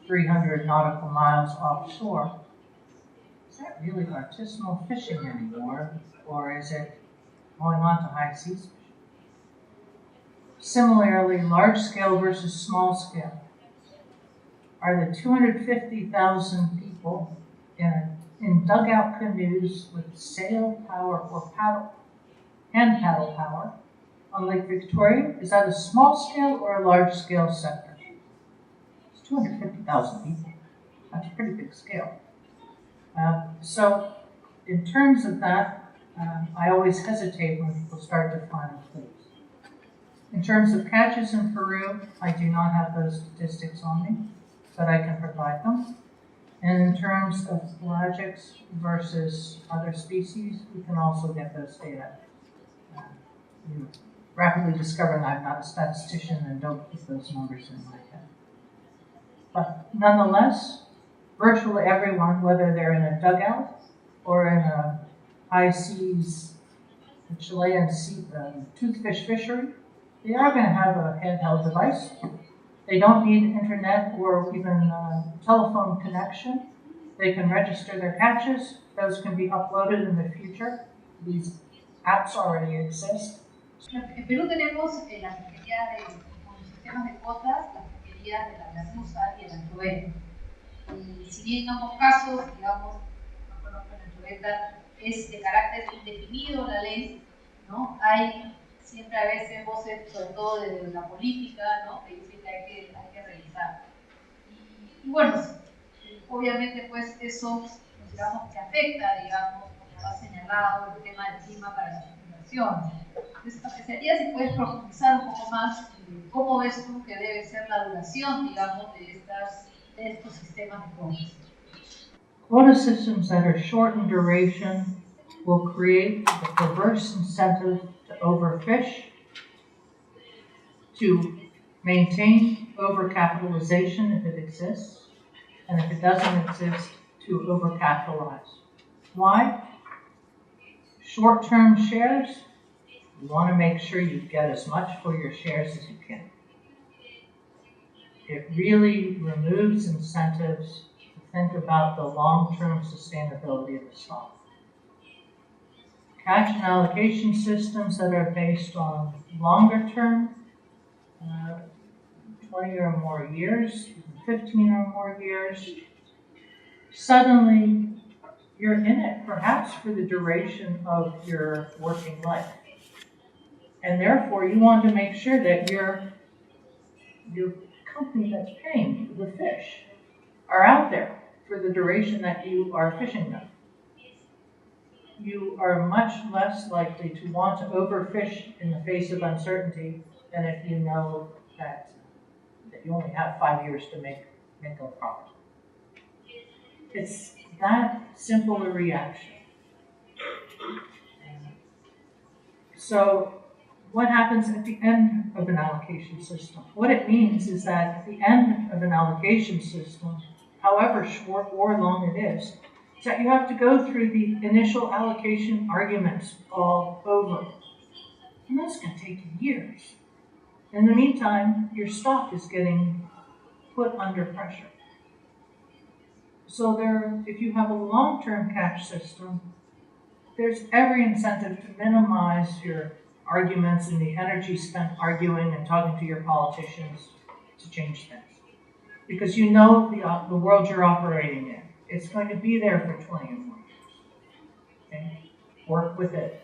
300 nautical miles offshore, is that really artisanal fishing anymore, or is it going on to high seas fishing? Similarly, large scale versus small scale. Are the 250,000 people in dugout canoes with sail power or paddle power on Lake Victoria, is that a small scale or a large scale sector? It's 250,000 people. That's a pretty big scale. So in terms of that, I always hesitate when people start defining fleets. In terms of catches in Peru, I do not have those statistics on me, but I can provide them. And in terms of pelagics versus other species, we can also get those data. Rapidly discovering I'm not a statistician and don't keep those numbers in my head. But nonetheless, virtually everyone, whether they're in a dugout or in a high seas Chilean toothfish fishery, they are going to have a handheld device. They don't need internet or even telephone connection. They can register their catches. Those can be uploaded in the future. These apps already exist. En Perú tenemos la pesquería con los sistemas de cuotas, las pesquerías de la merluza y el anchoveta. Y si bien en ambos casos, digamos, no conozco la anchoveta, es de carácter indefinido la ley, ¿no? Hay siempre a veces voces, sobre todo de la política, ¿no? Que dicen que hay que revisar. Y bueno, obviamente pues eso, digamos, que afecta, digamos, como ha señalado, el tema del clima para las inversiones. Entonces, apreciaría si puedes profundizar un poco más cómo ves tú que debe ser la duración, digamos, de estos sistemas de cuotas. Quota systems that are short in duration will create the perverse incentive to overfish, to maintain overcapitalization if it exists, and if it doesn't exist, to overcapitalize. Why? Short-term shares, you want to make sure you get as much for your shares as you can. It really removes incentives to think about the long-term sustainability of the stock. Catch and allocation systems that are based on longer-term, 20 or more years, 15 or more years, suddenly you're in it perhaps for the duration of your working life. And therefore you want to make sure that your company that's paying for the fish are out there for the duration that you are fishing them. You are much less likely to want to overfish in the face of uncertainty than if you know that you only have 5 years to make a profit. It's that simple a reaction. So what happens at the end of an allocation system? What it means is that at the end of an allocation system, however short or long it is that you have to go through the initial allocation arguments all over. And that's going to take years. In the meantime, your stock is getting put under pressure. So if you have a long-term catch system, there's every incentive to minimize your arguments and the energy spent arguing and talking to your politicians to change things. Because you know the world you're operating in. It's going to be there for 20 or more years. Okay? Work with it.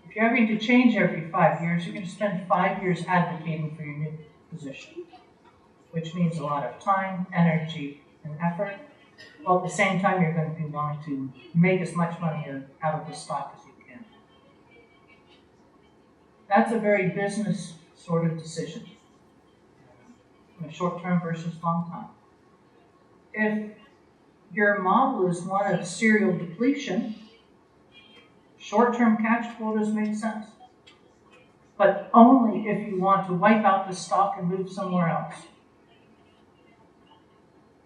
If you're having to change every 5 years, you're going to spend 5 years advocating for your new position. which means a lot of time, energy, and effort. While at the same time, you're going to be wanting to make as much money out of the stock as you can. That's a very business sort of decision, short term versus long time. If your model is one of serial depletion, short-term catch quotas make sense, but only if you want to wipe out the stock and move somewhere else.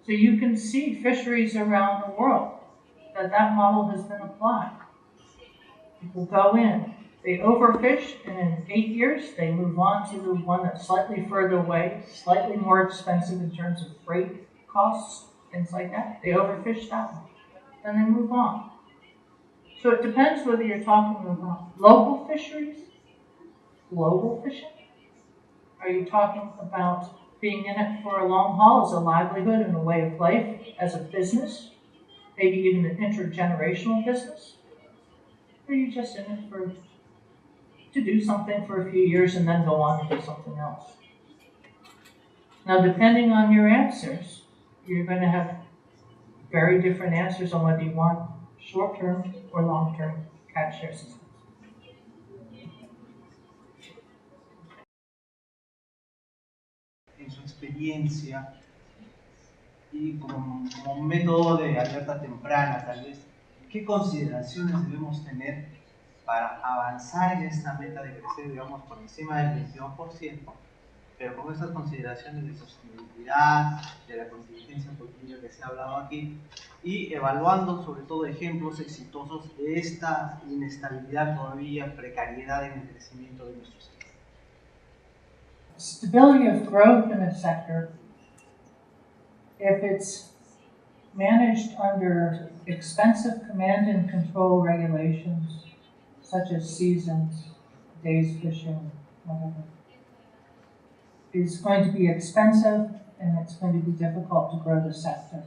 So you can see fisheries around the world that model has been applied. People go in, they overfish, and in 8 years they move on to the one that's slightly further away, slightly more expensive in terms of freight costs, things like that. They overfish that one, and they move on. So it depends whether you're talking about local fisheries, global fishing. Are you talking about being in it for a long haul as a livelihood and a way of life, as a business, maybe even an intergenerational business? Or are you just in it to do something for a few years and then go on and do something else? Now, depending on your answers, you're going to have very different answers on whether you want short-term or long-term catch share systems. En su experiencia y como un método de alerta temprana, tal vez, ¿qué consideraciones debemos tener para avanzar en esta meta de crecer, digamos, por encima del 22%, pero con estas consideraciones de sostenibilidad, de la contingencia política que se ha hablado aquí, y evaluando sobre todo ejemplos exitosos de esta inestabilidad todavía, precariedad en el crecimiento de nuestro sector? Stability of growth in a sector, if it's managed under expensive command and control regulations, such as seasons, days fishing, whatever, is going to be expensive and it's going to be difficult to grow the sector.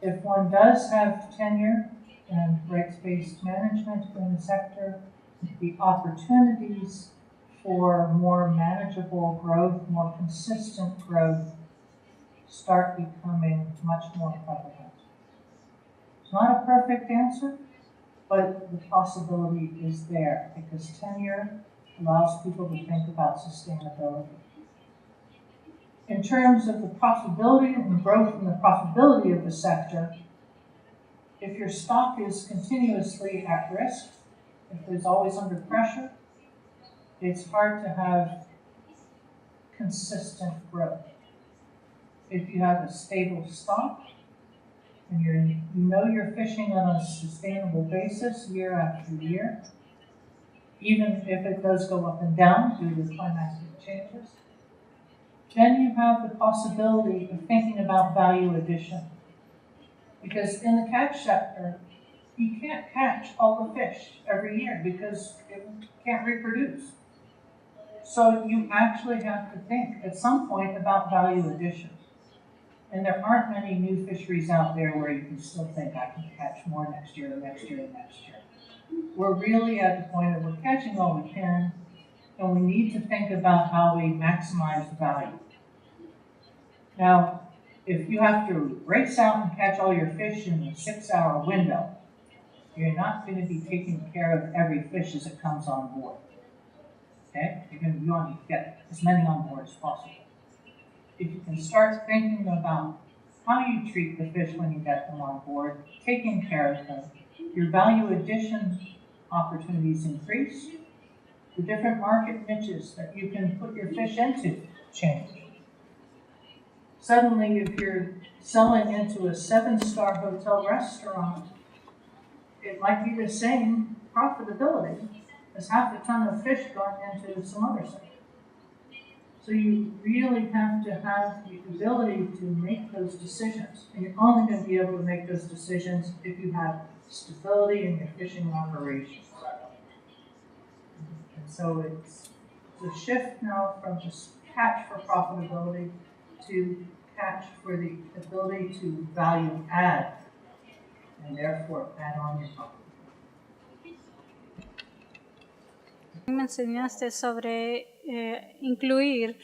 If one does have tenure and rights-based management in the sector, the opportunities for more manageable growth, more consistent growth, start becoming much more prevalent. It's not a perfect answer, but the possibility is there because tenure allows people to think about sustainability. In terms of the profitability and growth and the profitability of the sector, if your stock is continuously at risk, if it's always under pressure, it's hard to have consistent growth. If you have a stable stock and you know you're fishing on a sustainable basis year after year, even if it does go up and down due to climatic changes, then you have the possibility of thinking about value addition. Because in the catch sector, you can't catch all the fish every year because it can't reproduce. So you actually have to think at some point about value addition. And there aren't many new fisheries out there where you can still think, I can catch more next year, next year, next year. We're really at the point that we're catching all we can, and we need to think about how we maximize value. Now, if you have to race out and catch all your fish in a 6-hour window, you're not going to be taking care of every fish as it comes on board. Okay? You want to get as many on board as possible. If you can start thinking about how you treat the fish when you get them on board, taking care of them, your value addition opportunities increase. The different market niches that you can put your fish into change. Suddenly, if you're selling into a 7-star hotel restaurant, it might be the same profitability as half a ton of fish going into some other sector. So you really have to have the ability to make those decisions. And you're only going to be able to make those decisions if you have stability in your fishing operations. And so it's a shift now from just catch for profitability to catch for the ability to value add, and therefore add on your profit. Me enseñaste sobre incluir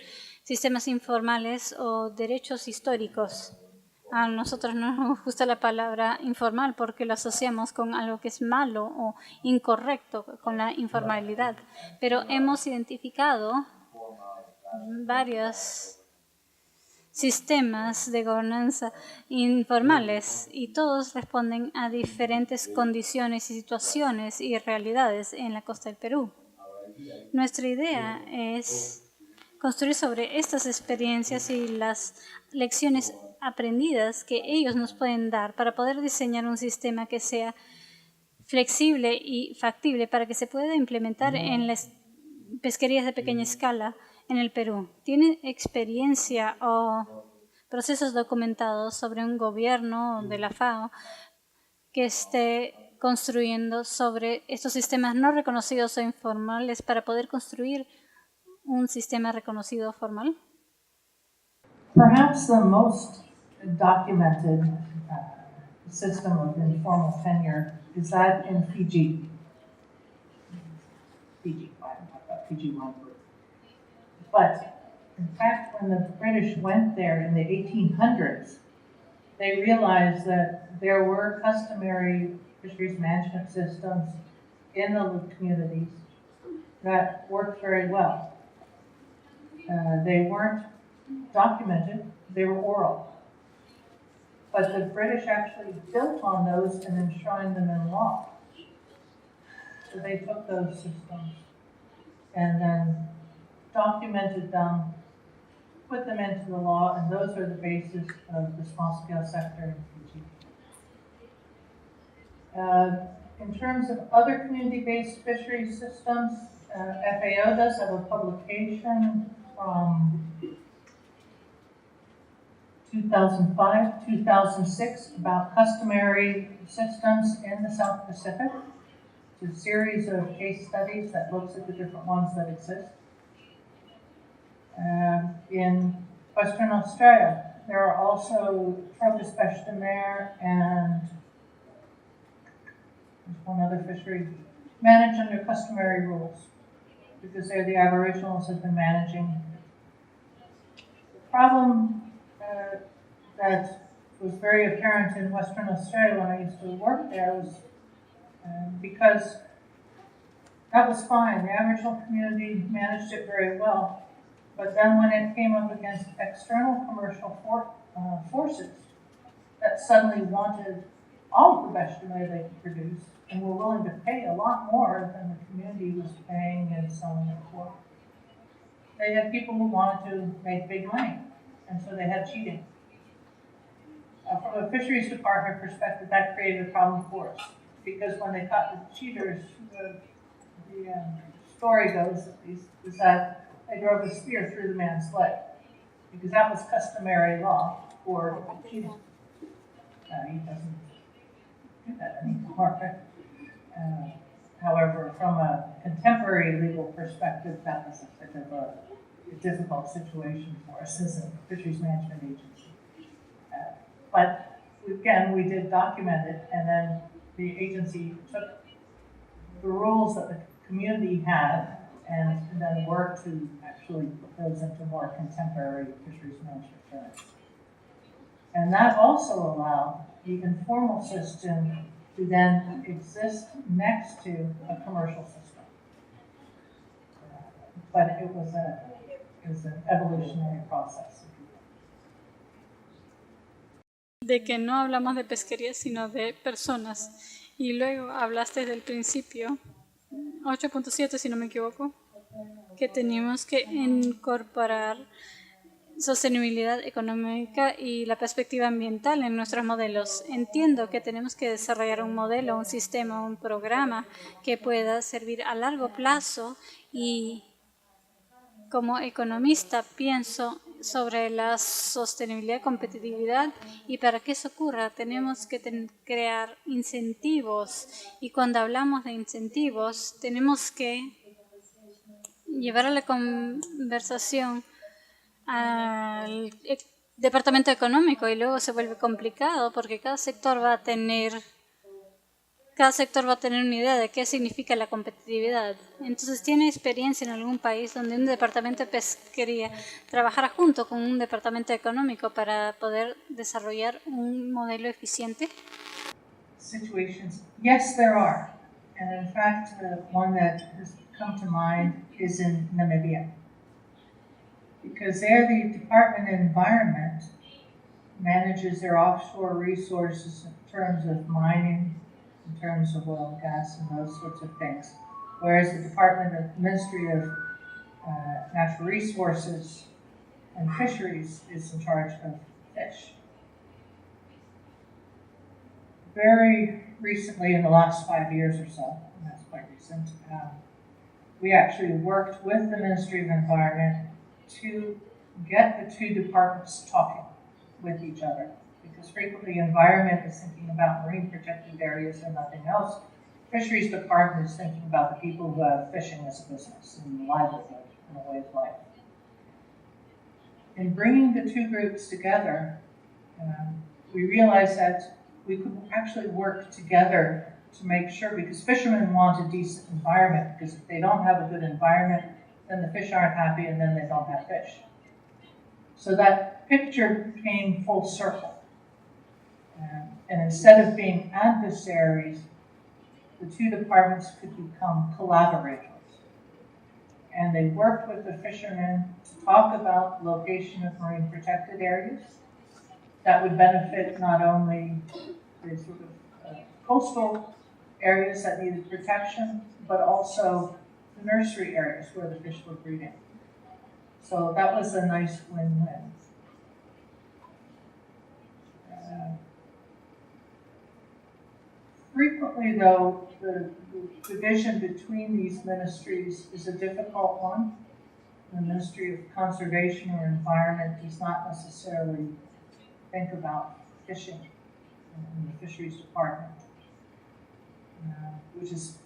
sistemas informales o derechos históricos. A nosotros no nos gusta la palabra informal porque lo asociamos con algo que es malo o incorrecto, con la informalidad. Pero hemos identificado varios sistemas de gobernanza informales y todos responden a diferentes condiciones y situaciones y realidades en la costa del Perú. Nuestra idea es construir sobre estas experiencias y las lecciones aprendidas que ellos nos pueden dar para poder diseñar un sistema que sea flexible y factible para que se pueda implementar en las pesquerías de pequeña escala en el Perú. ¿Tiene experiencia o procesos documentados sobre un gobierno de la FAO que esté construyendo sobre estos sistemas no reconocidos o informales para poder construir un sistema reconocido formal? Perhaps the most documented system of informal tenure is that in Fiji. Fiji, I don't know about Fiji one group. But in fact, when the British went there in the 1800s, they realized that there were customary fisheries management systems in the communities that worked very well. They weren't documented, they were oral. But the British actually built on those and enshrined them in law. So they took those systems and then documented them, put them into the law, and those are the basis of the small-scale sector in Fiji. In terms of other community-based fisheries systems, FAO does have a publication from 2005, 2006 about customary systems in the South Pacific. It's a series of case studies that looks at the different ones that exist. In Western Australia, there are also Tropus pêche de mer and there's one other fishery managed under customary rules because they're the Aboriginals have been managing. The problem that was very apparent in Western Australia when I used to work there was because that was fine. The Aboriginal community managed it very well. But then when it came up against external commercial forces that suddenly wanted all of the vegetable they could produce and were willing to pay a lot more than the community was paying and selling it for, they had people who wanted to make big money, and so they had cheating. From a fisheries department perspective, that created a problem for us, because when they caught the cheaters, the story goes is that they drove a spear through the man's leg, because that was customary law for cheating. He doesn't do that anymore. However, from a contemporary legal perspective, that was a bit of a difficult situation for us as a fisheries management agency. But again, we did document it, and then the agency took the rules that the community had and then worked to actually put those into more contemporary fisheries management terms. And that also allowed the informal system to then exist next to a commercial system. But it was an evolutionary process. De que no hablamos de pesquería, sino de personas. Y luego hablaste del principio, 8.7 si no me equivoco, que teníamos que incorporar sostenibilidad económica y la perspectiva ambiental en nuestros modelos. Entiendo que tenemos que desarrollar un modelo, un sistema, un programa que pueda servir a largo plazo, y como economista pienso sobre la sostenibilidad y competitividad, y para que eso ocurra tenemos que crear incentivos, y cuando hablamos de incentivos tenemos que llevar a la conversación al departamento económico, y luego se vuelve complicado porque cada sector va a tener cada sector va a tener una idea de qué significa la competitividad. Entonces, ¿tiene experiencia en algún país donde un departamento de pesquería trabajara junto con un departamento económico para poder desarrollar un modelo eficiente? Situations, yes, there are. And in fact, one that has come to mind is in Namibia. Because there the Department of Environment manages their offshore resources in terms of mining, in terms of oil and gas and those sorts of things. Whereas the Ministry of Natural Resources and Fisheries is in charge of fish. Very recently, in the last 5 years or so, and that's quite recent, we actually worked with the Ministry of Environment to get the two departments talking with each other. Because frequently environment is thinking about marine protected areas and nothing else. Fisheries department is thinking about the people who have fishing as a business and livelihood and a way of life. In bringing the two groups together, we realized that we could actually work together to make sure, because fishermen want a decent environment, because if they don't have a good environment, then the fish aren't happy and then they don't have fish. So that picture came full circle. And instead of being adversaries, the two departments could become collaborators. And they worked with the fishermen to talk about the location of marine protected areas that would benefit not only the sort of coastal areas that needed protection, but also the nursery areas where the fish were breeding. So that was a nice win-win. Frequently, though, the division between these ministries is a difficult one. The Ministry of Conservation or Environment does not necessarily think about fishing in the Fisheries Department, which is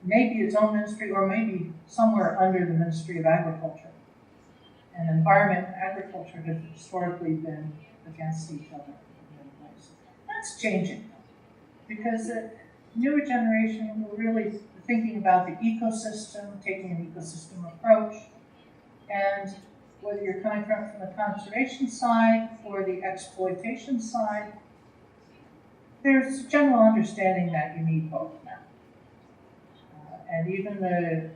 maybe its own ministry or maybe somewhere under the Ministry of Agriculture. And environment and agriculture have historically been against each other in many ways. That's changing, because the newer generation will really thinking about the ecosystem, taking an ecosystem approach, and whether you're coming from the conservation side or the exploitation side, there's a general understanding that you need both now. And even the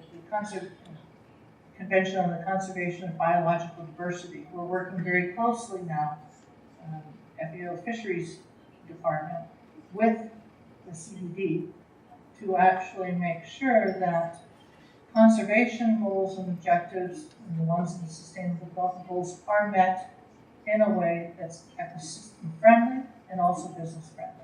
Convention on the Conservation of Biological Diversity, we're working very closely now, FAO Fisheries Department, with the CDD to actually make sure that conservation goals and objectives and the ones in the Sustainable Development Goals are met in a way that's ecosystem friendly and also business friendly.